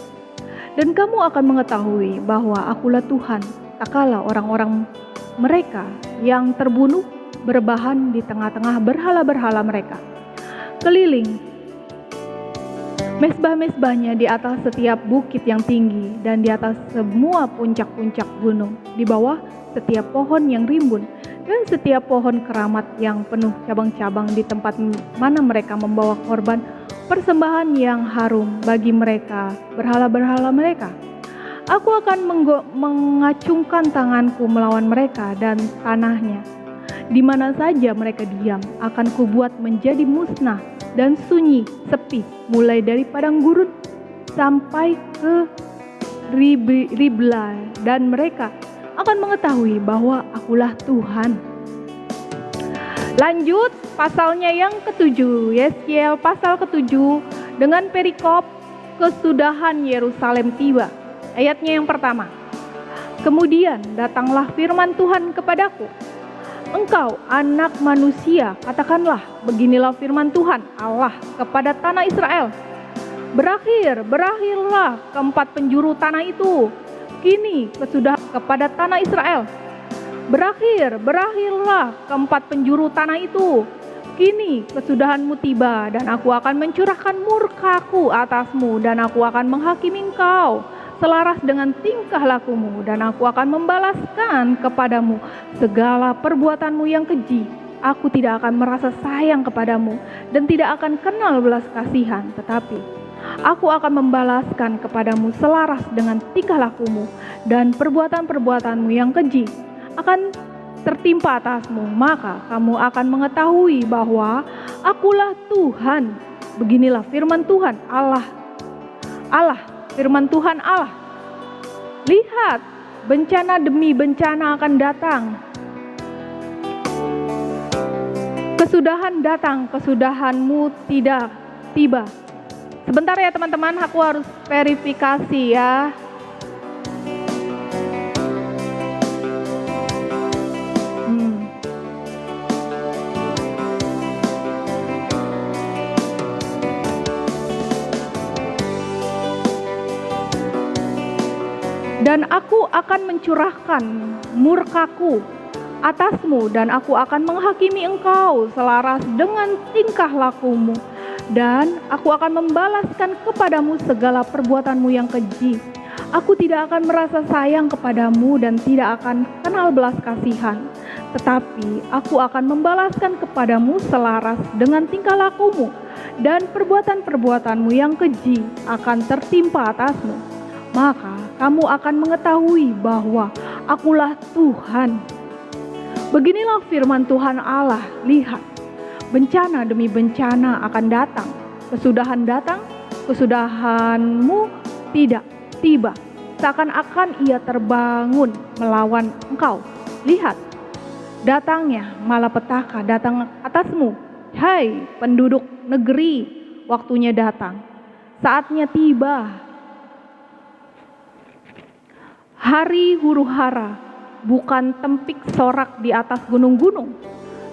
dan kamu akan mengetahui bahwa akulah Tuhan, tak kala orang-orang mereka yang terbunuh berbahan di tengah-tengah berhala-berhala mereka. Keliling mesbah-mesbahnya di atas setiap bukit yang tinggi, dan di atas semua puncak-puncak gunung, di bawah setiap pohon yang rimbun, dan setiap pohon keramat yang penuh cabang-cabang, di tempat mana mereka membawa korban persembahan yang harum bagi mereka, berhala-berhala mereka. Aku akan mengacungkan tanganku melawan mereka, dan tanahnya, di mana saja mereka diam, akan kubuat menjadi musnah dan sunyi, sepi, mulai dari padang gurun sampai ke Ribla, dan mereka akan mengetahui bahwa akulah Tuhan. Lanjut pasalnya yang ke-7, Yeskiel pasal ke-7 dengan perikop kesudahan Yerusalem tiba. Ayatnya yang pertama. Kemudian datanglah firman Tuhan kepadaku, engkau anak manusia, katakanlah, beginilah firman Tuhan Allah kepada tanah Israel. Berakhirlah keempat penjuru tanah itu. Kini kesudahan kepada tanah Israel. Berakhirlah keempat penjuru tanah itu. Kini kesudahanmu tiba, dan aku akan mencurahkan murkaku atasmu, dan aku akan menghakimi engkau selaras dengan tingkah lakumu, dan aku akan membalaskan kepadamu segala perbuatanmu yang keji. Aku tidak akan merasa sayang kepadamu dan tidak akan kenal belas kasihan, tetapi aku akan membalaskan kepadamu selaras dengan tingkah lakumu, dan perbuatan-perbuatanmu yang keji akan tertimpa atasmu. Maka kamu akan mengetahui bahwa akulah Tuhan. Beginilah firman Tuhan Allah, firman Tuhan Allah. Lihat, bencana demi bencana akan datang. Kesudahan datang, kesudahanmu tidak tiba. Sebentar ya teman-teman, aku harus verifikasi ya. Dan aku akan mencurahkan murkaku atasmu, dan aku akan menghakimi engkau selaras dengan tingkah lakumu, dan aku akan membalaskan kepadamu segala perbuatanmu yang keji. Aku tidak akan merasa sayang kepadamu dan tidak akan kenal belas kasihan, tetapi aku akan membalaskan kepadamu selaras dengan tingkah lakumu, dan perbuatan-perbuatanmu yang keji akan tertimpa atasmu. Maka kamu akan mengetahui bahwa akulah Tuhan. Beginilah firman Tuhan Allah, lihat, bencana demi bencana akan datang. Kesudahan datang, kesudahanmu tidak tiba. Seakan-akan ia terbangun melawan engkau. Lihat, datangnya malapetaka datang atasmu. Hai penduduk negeri, waktunya datang. Saatnya tiba. Hari huru-hara bukan tempik sorak di atas gunung-gunung.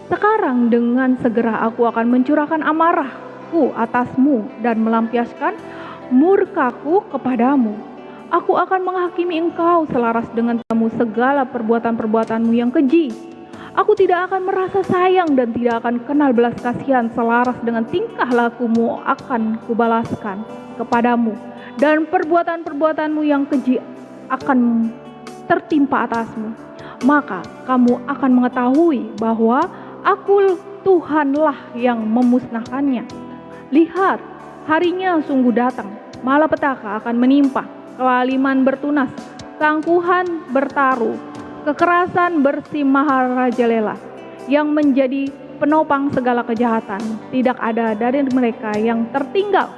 Sekarang dengan segera aku akan mencurahkan amarahku atasmu dan melampiaskan murkaku kepadamu. Aku akan menghakimi engkau selaras dengan kamu segala perbuatan-perbuatanmu yang keji. Aku tidak akan merasa sayang dan tidak akan kenal belas kasihan selaras dengan tingkah lakumu akan kubalaskan kepadamu. Dan perbuatan-perbuatanmu yang keji akan tertimpa atasmu. Maka kamu akan mengetahui bahwa Aku Tuhanlah yang memusnahkannya. Lihat, harinya sungguh datang, malapetaka akan menimpa, kelaliman bertunas, keangkuhan bertaruh, kekerasan bersimaharajalela, yang menjadi penopang segala kejahatan. Tidak ada dari mereka yang tertinggal,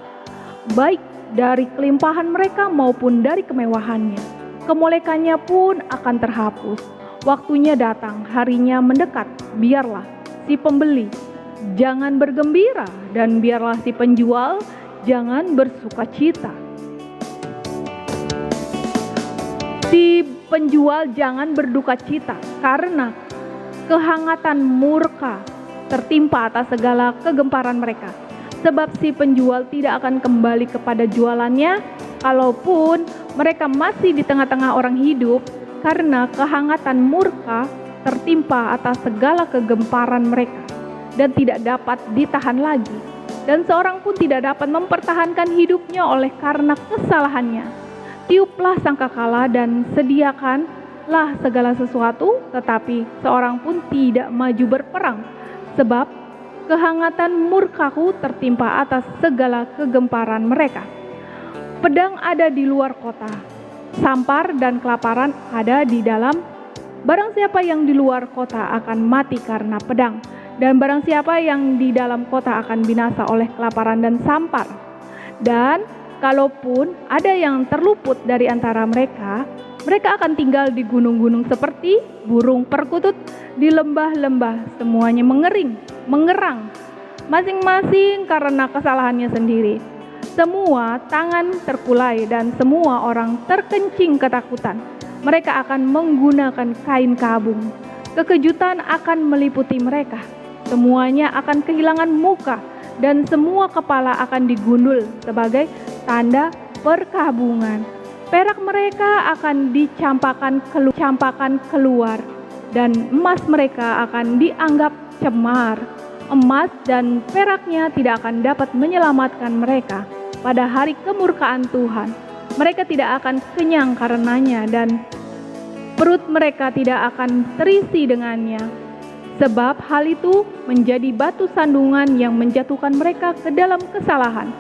baik dari kelimpahan mereka maupun dari kemewahannya. Kemolekannya pun akan terhapus. Waktunya datang, harinya mendekat, biarlah si pembeli jangan bergembira dan biarlah si penjual jangan bersukacita. Si penjual jangan berduka cita karena kehangatan murka tertimpa atas segala kegemparan mereka. Sebab si penjual tidak akan kembali kepada jualannya kalaupun mereka masih di tengah-tengah orang hidup, karena kehangatan murka tertimpa atas segala kegemparan mereka dan tidak dapat ditahan lagi, dan seorang pun tidak dapat mempertahankan hidupnya oleh karena kesalahannya. Tiuplah sangkakala dan sediakanlah segala sesuatu, tetapi seorang pun tidak maju berperang, sebab kehangatan murkaku tertimpa atas segala kegemparan mereka. Pedang ada di luar kota, sampar dan kelaparan ada di dalam. Barang siapa yang di luar kota akan mati karena pedang, dan barang siapa yang di dalam kota akan binasa oleh kelaparan dan sampar. Dan kalaupun ada yang terluput dari antara mereka, mereka akan tinggal di gunung-gunung seperti burung perkutut di lembah-lembah. Semuanya mengerang, masing-masing karena kesalahannya sendiri. Semua tangan terkulai dan semua orang terkencing ketakutan. Mereka akan menggunakan kain kabung. Kekejutan akan meliputi mereka. Semuanya akan kehilangan muka dan semua kepala akan digundul sebagai tanda perkabungan. Perak mereka akan dicampakkan keluar dan emas mereka akan dianggap cemar. Emas dan peraknya tidak akan dapat menyelamatkan mereka pada hari kemurkaan Tuhan. Mereka tidak akan kenyang karenanya dan perut mereka tidak akan terisi dengannya. Sebab hal itu menjadi batu sandungan yang menjatuhkan mereka ke dalam kesalahan.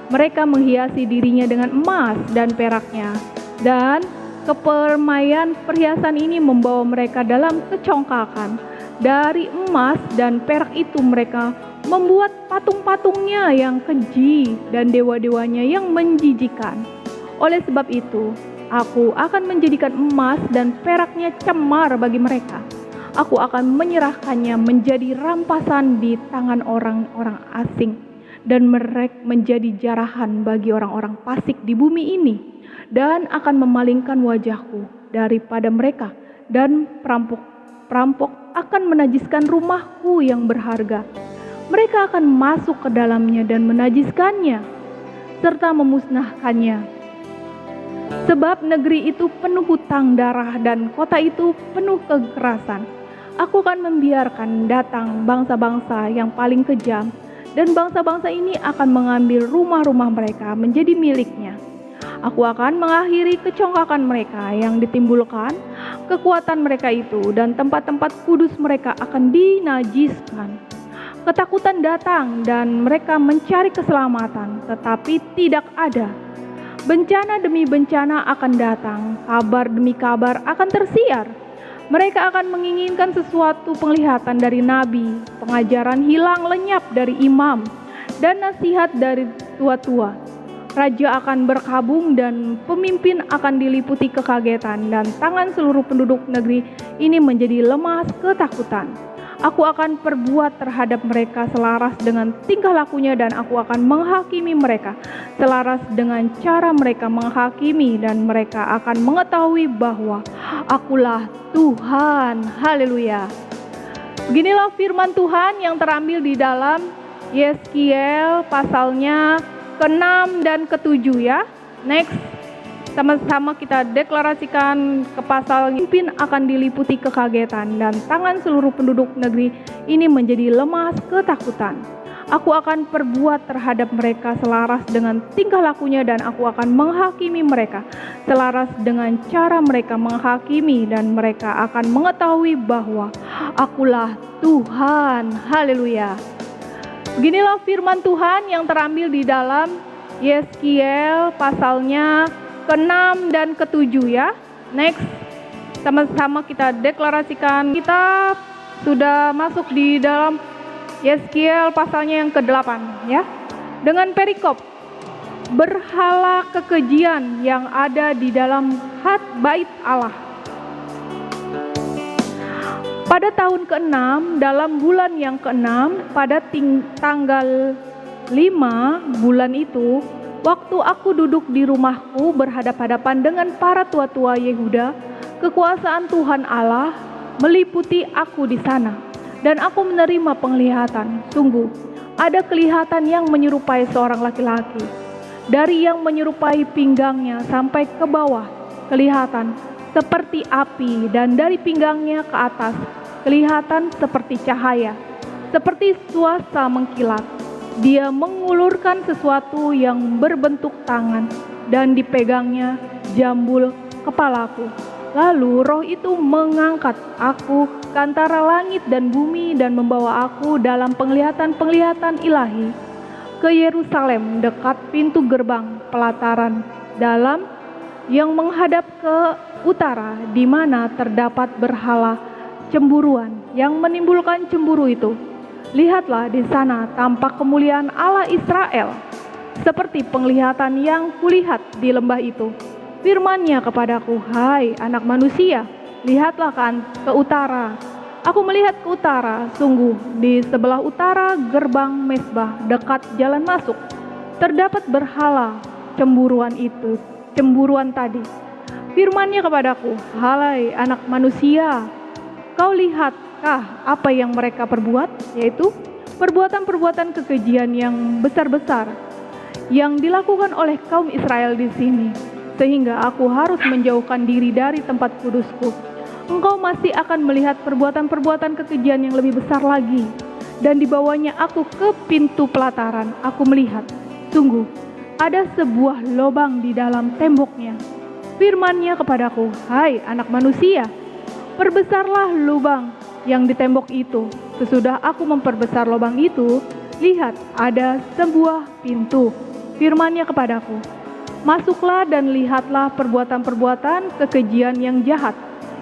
Mereka menghiasi dirinya dengan emas dan peraknya, dan kepermaian perhiasan ini membawa mereka dalam kecongkakan. Dari emas dan perak itu mereka membuat patung-patungnya yang keji dan dewa-dewanya yang menjijikan. Oleh sebab itu, aku akan menjadikan emas dan peraknya cemar bagi mereka. Aku akan menyerahkannya menjadi rampasan di tangan orang-orang asing, dan mereka menjadi jarahan bagi orang-orang fasik di bumi ini, dan akan memalingkan wajahku daripada mereka, dan perampok akan menajiskan rumahku yang berharga. Mereka akan masuk ke dalamnya dan menajiskannya, serta memusnahkannya. Sebab negeri itu penuh hutang darah dan kota itu penuh kekerasan. Aku akan membiarkan datang bangsa-bangsa yang paling kejam, dan bangsa-bangsa ini akan mengambil rumah-rumah mereka menjadi miliknya. Aku akan mengakhiri kecongkakan mereka yang ditimbulkan kekuatan mereka itu, dan tempat-tempat kudus mereka akan dinajiskan. Ketakutan datang dan mereka mencari keselamatan, tetapi tidak ada. Bencana demi bencana akan datang, kabar demi kabar akan tersiar. Mereka akan menginginkan sesuatu penglihatan dari nabi, pengajaran hilang lenyap dari imam, dan nasihat dari tua-tua. Raja akan berkabung dan pemimpin akan diliputi kekagetan, dan tangan seluruh penduduk negeri ini menjadi lemas ketakutan. Aku akan perbuat terhadap mereka selaras dengan tingkah lakunya, dan aku akan menghakimi mereka selaras dengan cara mereka menghakimi, dan mereka akan mengetahui bahwa Akulah Tuhan. Haleluya. Beginilah firman Tuhan yang terambil di dalam Yeskiel pasalnya ke-6 dan ke-7 ya. Next, sama-sama kita deklarasikan ke pasal pemimpin akan diliputi kekagetan, dan tangan seluruh penduduk negeri ini menjadi lemas ketakutan. Aku akan perbuat terhadap mereka selaras dengan tingkah lakunya, dan aku akan menghakimi mereka selaras dengan cara mereka menghakimi, dan mereka akan mengetahui bahwa Akulah Tuhan. Haleluya. Beginilah firman Tuhan yang terambil di dalam Yeskiel pasalnya ke-6 dan ke-7 ya. Next, sama-sama kita deklarasikan. Kita sudah masuk di dalam Yeskiel pasalnya yang ke-8 ya. Dengan perikop berhala kekejian yang ada di dalam bait Allah. Pada tahun ke-6, dalam bulan yang ke-6, pada tanggal 5 bulan itu, waktu aku duduk di rumahku berhadap-hadapan dengan para tua-tua Yehuda, kekuasaan Tuhan Allah meliputi aku di sana, dan aku menerima penglihatan. Sungguh, ada kelihatan yang menyerupai seorang laki-laki. Dari yang menyerupai pinggangnya sampai ke bawah, kelihatan seperti api, dan dari pinggangnya ke atas, kelihatan seperti cahaya, seperti suasa mengkilat. Dia mengulurkan sesuatu yang berbentuk tangan, dan dipegangnya jambul kepalaku. Lalu roh itu mengangkat aku ke antara langit dan bumi, dan membawa aku dalam penglihatan-penglihatan ilahi ke Yerusalem, dekat pintu gerbang pelataran dalam yang menghadap ke utara, di mana terdapat berhala cemburuan yang menimbulkan cemburu itu. Lihatlah, di sana tampak kemuliaan Allah Israel, seperti penglihatan yang kulihat di lembah itu. Firman-Nya kepadaku, hai anak manusia, lihatlah ke utara. Aku melihat ke utara, sungguh di sebelah utara gerbang mezbah dekat jalan masuk, terdapat berhala cemburuan itu, cemburuan tadi. Firman-Nya kepadaku, hai anak manusia, kau lihatkah apa yang mereka perbuat, yaitu perbuatan-perbuatan kekejian yang besar-besar yang dilakukan oleh kaum Israel di sini, sehingga aku harus menjauhkan diri dari tempat kudusku. Engkau masih akan melihat perbuatan-perbuatan kekejian yang lebih besar lagi. Dan dibawanya aku ke pintu pelataran, aku melihat, sungguh ada sebuah lubang di dalam temboknya. Firman-Nya kepadaku, hai anak manusia, perbesarlah lubang yang di tembok itu. Sesudah aku memperbesar lubang itu, lihat ada sebuah pintu. Firman-Nya kepadaku, masuklah dan lihatlah perbuatan-perbuatan kekejian yang jahat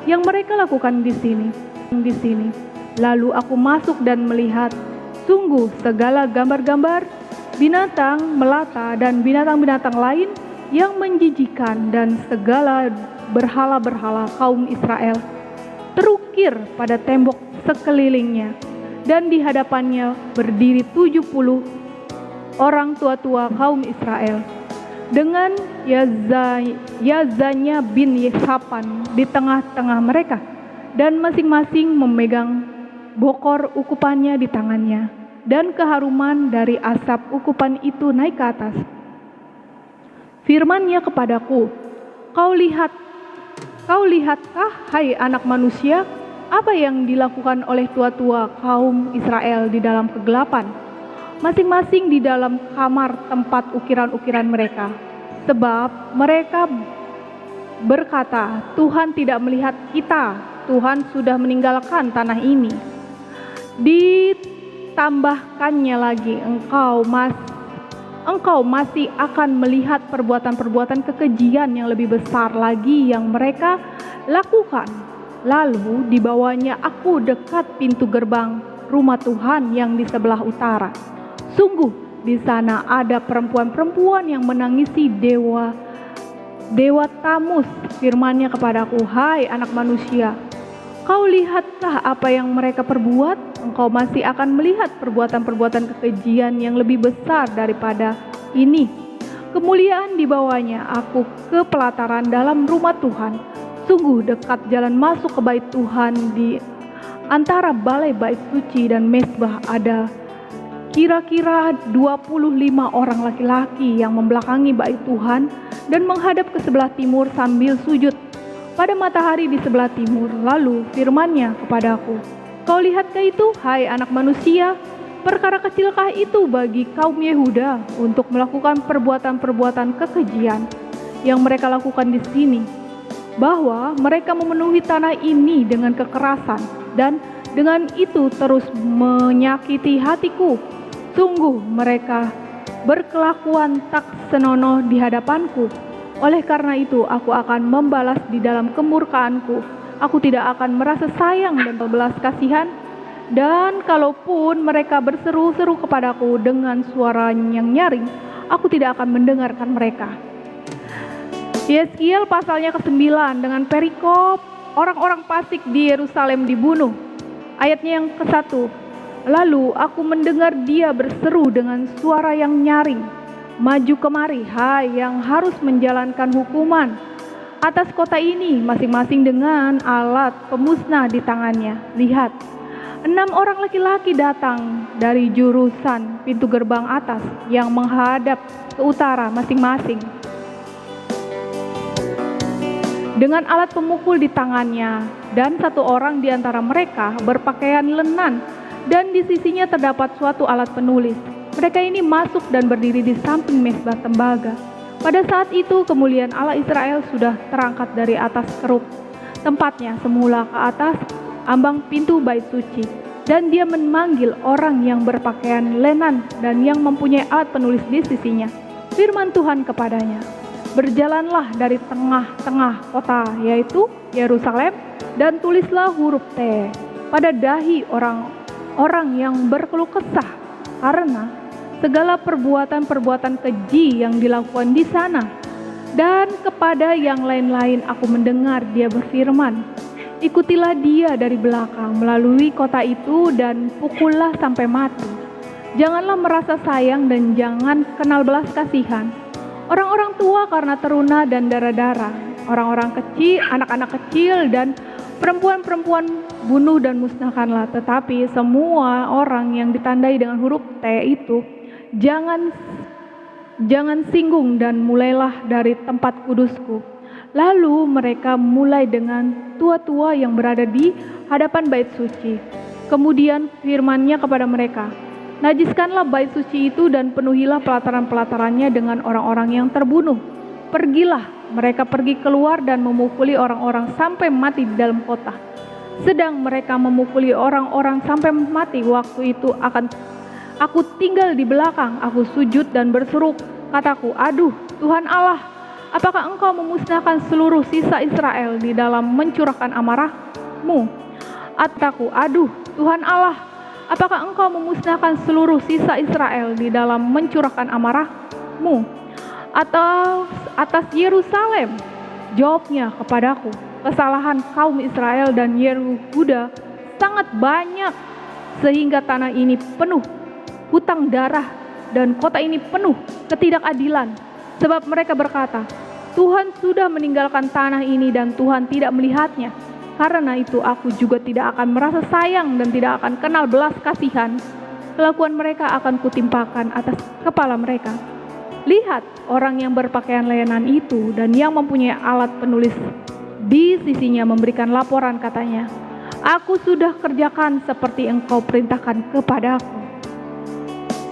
yang mereka lakukan di sini. Lalu aku masuk dan melihat, sungguh segala gambar-gambar binatang melata dan binatang-binatang lain yang menjijikan, dan segala berhala-berhala kaum Israel terukir pada tembok sekelilingnya, dan di hadapannya berdiri 70 orang tua-tua kaum Israel, dengan Yazanya bin Safan di tengah-tengah mereka, dan masing-masing memegang bokor ukupannya di tangannya, dan keharuman dari asap ukupan itu naik ke atas. Firman-Nya kepadaku, kau lihatkah, hai anak manusia, apa yang dilakukan oleh tua-tua kaum Israel di dalam kegelapan, masing-masing di dalam kamar tempat ukiran-ukiran mereka? Sebab mereka berkata, Tuhan tidak melihat kita, Tuhan sudah meninggalkan tanah ini. Ditambahkannya lagi, engkau masih akan melihat perbuatan-perbuatan kekejian yang lebih besar lagi yang mereka lakukan. Lalu dibawanya aku dekat pintu gerbang rumah Tuhan yang di sebelah utara. Sungguh di sana ada perempuan-perempuan yang menangisi dewa Tamus. Firman-Nya kepadaku, hai anak manusia, kau lihatlah apa yang mereka perbuat. Engkau masih akan melihat perbuatan-perbuatan kekejian yang lebih besar daripada ini. Kemuliaan dibawanya aku ke pelataran dalam rumah Tuhan. Sungguh dekat jalan masuk ke bait Tuhan. Di antara balai bait suci dan mezbah ada kira-kira 25 orang laki-laki yang membelakangi bait Tuhan dan menghadap ke sebelah timur sambil sujud pada matahari di sebelah timur. Lalu firman-Nya kepadaku, kau lihatkah itu, hai anak manusia? Perkara kecilkah itu bagi kaum Yehuda untuk melakukan perbuatan-perbuatan kekejian yang mereka lakukan di sini? Bahwa mereka memenuhi tanah ini dengan kekerasan dan dengan itu terus menyakiti hatiku. Sungguh mereka berkelakuan tak senonoh di hadapanku. Oleh karena itu aku akan membalas di dalam kemurkaanku. Aku tidak akan merasa sayang dan berbelas kasihan. Dan kalaupun mereka berseru-seru kepadaku dengan suara yang nyaring, aku tidak akan mendengarkan mereka. Yeskiel pasalnya ke-9 dengan perikop orang-orang fasik di Yerusalem dibunuh. Ayatnya yang ke-1. Lalu aku mendengar dia berseru dengan suara yang nyaring, maju kemari, hai yang harus menjalankan hukuman atas kota ini, masing-masing dengan alat pemusnah di tangannya. Lihat, 6 orang laki-laki datang dari jurusan pintu gerbang atas yang menghadap ke utara masing-masing, dengan alat pemukul di tangannya, dan 1 orang di antara mereka berpakaian lenan, dan di sisinya terdapat suatu alat penulis. Mereka ini masuk dan berdiri di samping mezbah tembaga. Pada saat itu kemuliaan Allah Israel sudah terangkat dari atas kerub tempatnya semula ke atas ambang pintu bait suci, dan dia memanggil orang yang berpakaian lenan dan yang mempunyai alat penulis di sisinya. Firman Tuhan kepadanya, berjalanlah dari tengah-tengah kota, yaitu Yerusalem, dan tulislah huruf T pada dahi orang yang berkeluh kesah karena segala perbuatan-perbuatan keji yang dilakukan di sana. Dan kepada yang lain-lain aku mendengar dia berfirman, ikutilah dia dari belakang melalui kota itu dan pukullah sampai mati. Janganlah merasa sayang dan jangan kenal belas kasihan. Orang-orang tua karena teruna dan darah-darah, orang-orang kecil, anak-anak kecil dan perempuan-perempuan bunuh dan musnahkanlah. Tetapi semua orang yang ditandai dengan huruf T itu jangan singgung dan mulailah dari tempat kudusku. Lalu mereka mulai dengan tua-tua yang berada di hadapan bait suci. Kemudian firman-Nya kepada mereka, najiskanlah bait suci itu dan penuhilah pelataran-pelatarannya dengan orang-orang yang terbunuh. Pergilah, mereka pergi keluar dan memukuli orang-orang sampai mati di dalam kota. Sedang mereka memukuli orang-orang sampai mati, waktu itu aku tinggal di belakang, aku sujud dan berseru, kataku, aduh Tuhan Allah, apakah engkau memusnahkan seluruh sisa Israel di dalam mencurahkan amarah-Mu? Kataku, aduh Tuhan Allah, apakah engkau memusnahkan seluruh sisa Israel di dalam mencurahkan amarah-Mu atas Yerusalem? Jawabnya kepadaku, kesalahan kaum Israel dan Yehuda sangat banyak sehingga tanah ini penuh hutang darah dan kota ini penuh ketidakadilan. Sebab mereka berkata, Tuhan sudah meninggalkan tanah ini dan Tuhan tidak melihatnya. Karena itu aku juga tidak akan merasa sayang dan tidak akan kenal belas kasihan. Kelakuan mereka akan kutimpakan atas kepala mereka. Lihat, orang yang berpakaian lenan itu dan yang mempunyai alat penulis di sisinya memberikan laporan, katanya, aku sudah kerjakan seperti engkau perintahkan kepadaku.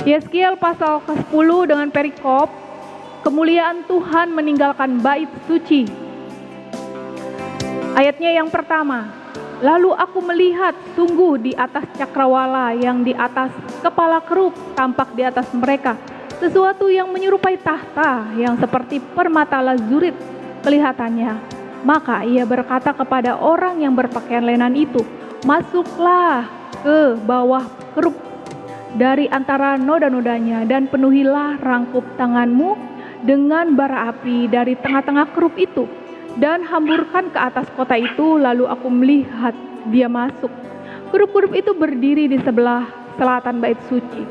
Yeskiel pasal ke-10 dengan perikop kemuliaan Tuhan meninggalkan bait suci. Ayatnya yang pertama, lalu aku melihat sungguh di atas cakrawala yang di atas kepala kerub tampak di atas mereka sesuatu yang menyerupai tahta yang seperti permata lazurit kelihatannya. Maka ia berkata kepada orang yang berpakaian lenan itu, masuklah ke bawah kerub dari antara noda-nodanya, dan penuhilah rangkup tanganmu dengan bara api dari tengah-tengah kerup itu, dan hamburkan ke atas kota itu. Lalu aku melihat dia masuk. Kerup-kerup itu berdiri di sebelah selatan bait suci.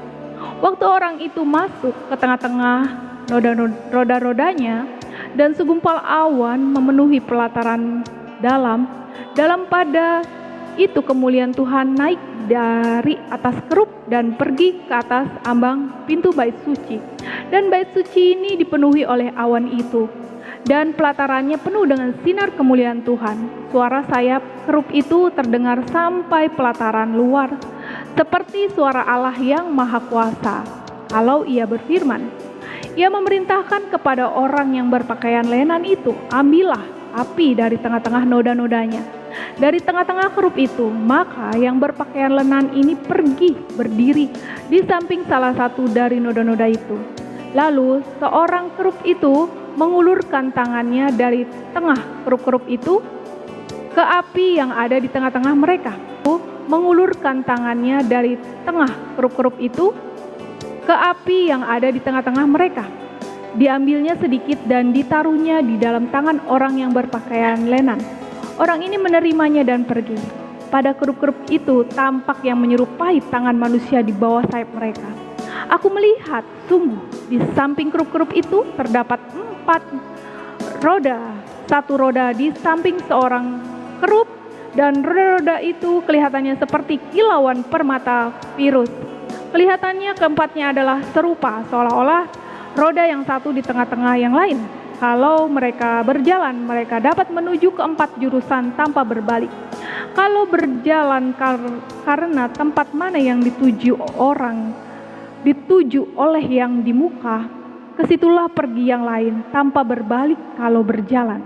Waktu orang itu masuk ke tengah-tengah roda-rodanya, dan segumpal awan memenuhi pelataran dalam pada itu kemuliaan Tuhan naik dari atas kerup dan pergi ke atas ambang pintu bait suci. Dan bait suci ini dipenuhi oleh awan itu, dan pelatarannya penuh dengan sinar kemuliaan Tuhan. Suara sayap kerup itu terdengar sampai pelataran luar, seperti suara Allah yang Maha Kuasa. Kalau ia berfirman, ia memerintahkan kepada orang yang berpakaian lenan itu, ambillah api dari tengah-tengah noda-nodanya, dari tengah-tengah kerup itu. Maka yang berpakaian lenan ini pergi berdiri di samping salah satu dari noda-noda itu. Lalu seorang kerup itu mengulurkan tangannya dari tengah kerup-kerup itu ke api yang ada di tengah-tengah mereka. Mengulurkan tangannya dari tengah kerup-kerup itu ke api yang ada di tengah-tengah mereka. Diambilnya sedikit dan ditaruhnya di dalam tangan orang yang berpakaian lenan. Orang ini menerimanya dan pergi. Pada kerup-kerup itu tampak yang menyerupai tangan manusia di bawah sayap mereka. Aku melihat, sungguh di samping kerup-kerup itu terdapat 4 roda, 1 roda di samping seorang kerup, dan roda-roda itu kelihatannya seperti kilauan permata virus. Kelihatannya keempatnya adalah serupa, seolah-olah roda yang satu di tengah-tengah yang lain. Kalau mereka berjalan, mereka dapat menuju ke 4 jurusan tanpa berbalik. Kalau berjalan karena tempat mana yang dituju oleh yang di muka, kesitulah pergi yang lain tanpa berbalik kalau berjalan.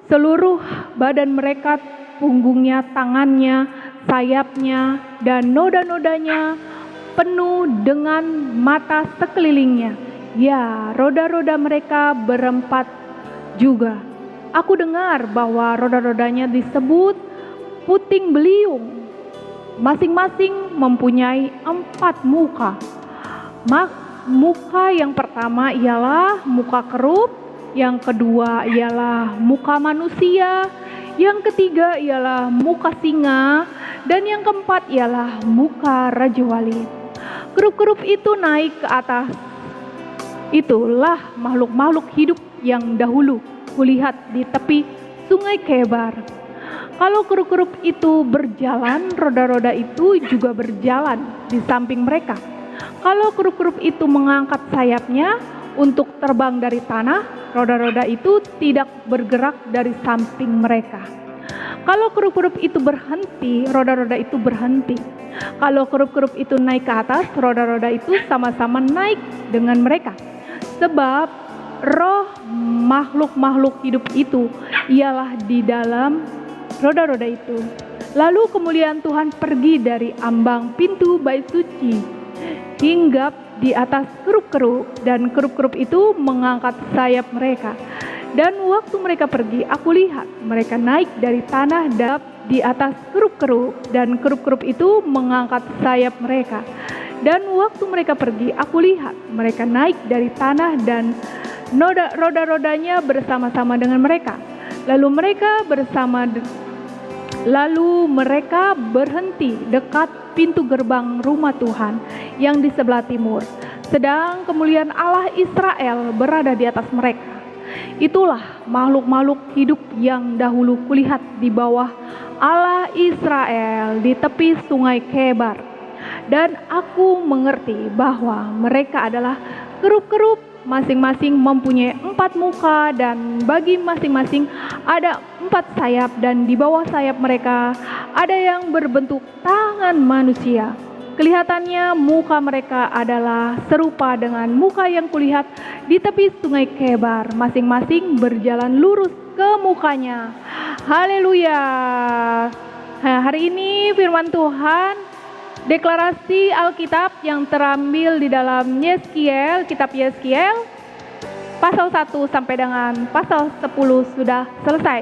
Seluruh badan mereka, punggungnya, tangannya, sayapnya, dan noda-nodanya penuh dengan mata sekelilingnya. Ya, roda-roda mereka berempat juga. Aku dengar bahwa roda-rodanya disebut puting beliung. Masing-masing mempunyai 4 muka. Muka yang pertama ialah muka kerup, yang kedua ialah muka manusia, yang ketiga ialah muka singa, dan yang keempat ialah muka Raja Wali. Kerup-kerup itu naik ke atas. Itulah makhluk-makhluk hidup yang dahulu kulihat di tepi sungai Kebar. Kalau kerup-kerup itu berjalan, roda-roda itu juga berjalan di samping mereka. Kalau kerup-kerup itu mengangkat sayapnya untuk terbang dari tanah, roda-roda itu tidak bergerak dari samping mereka. Kalau kerup-kerup itu berhenti, roda-roda itu berhenti. Kalau kerup-kerup itu naik ke atas, roda-roda itu sama-sama naik dengan mereka. Sebab roh makhluk-makhluk hidup itu ialah di dalam roda-roda itu. Lalu kemuliaan Tuhan pergi dari ambang pintu bait suci, hinggap di atas kerup-kerup, dan kerup-kerup itu mengangkat sayap mereka. Dan waktu mereka pergi, aku lihat mereka naik dari tanah di atas kerup-kerup, dan kerup-kerup itu mengangkat sayap mereka. Dan waktu mereka pergi, aku lihat mereka naik dari tanah, dan roda-rodanya bersama-sama dengan mereka. Lalu mereka berhenti dekat pintu gerbang rumah Tuhan yang di sebelah timur. Sedang kemuliaan Allah Israel berada di atas mereka. Itulah makhluk-makhluk hidup yang dahulu kulihat di bawah Allah Israel di tepi sungai Kebar. Dan aku mengerti bahwa mereka adalah kerup-kerup, masing-masing mempunyai 4 muka, dan bagi masing-masing ada 4 sayap, dan di bawah sayap mereka ada yang berbentuk tangan manusia. Kelihatannya muka mereka adalah serupa dengan muka yang kulihat di tepi sungai Kebar, masing-masing berjalan lurus ke mukanya. Haleluya. Hari ini firman Tuhan, deklarasi Alkitab yang terambil di dalam Yeskiel, kitab Yeskiel, pasal 1 sampai dengan pasal 10 sudah selesai.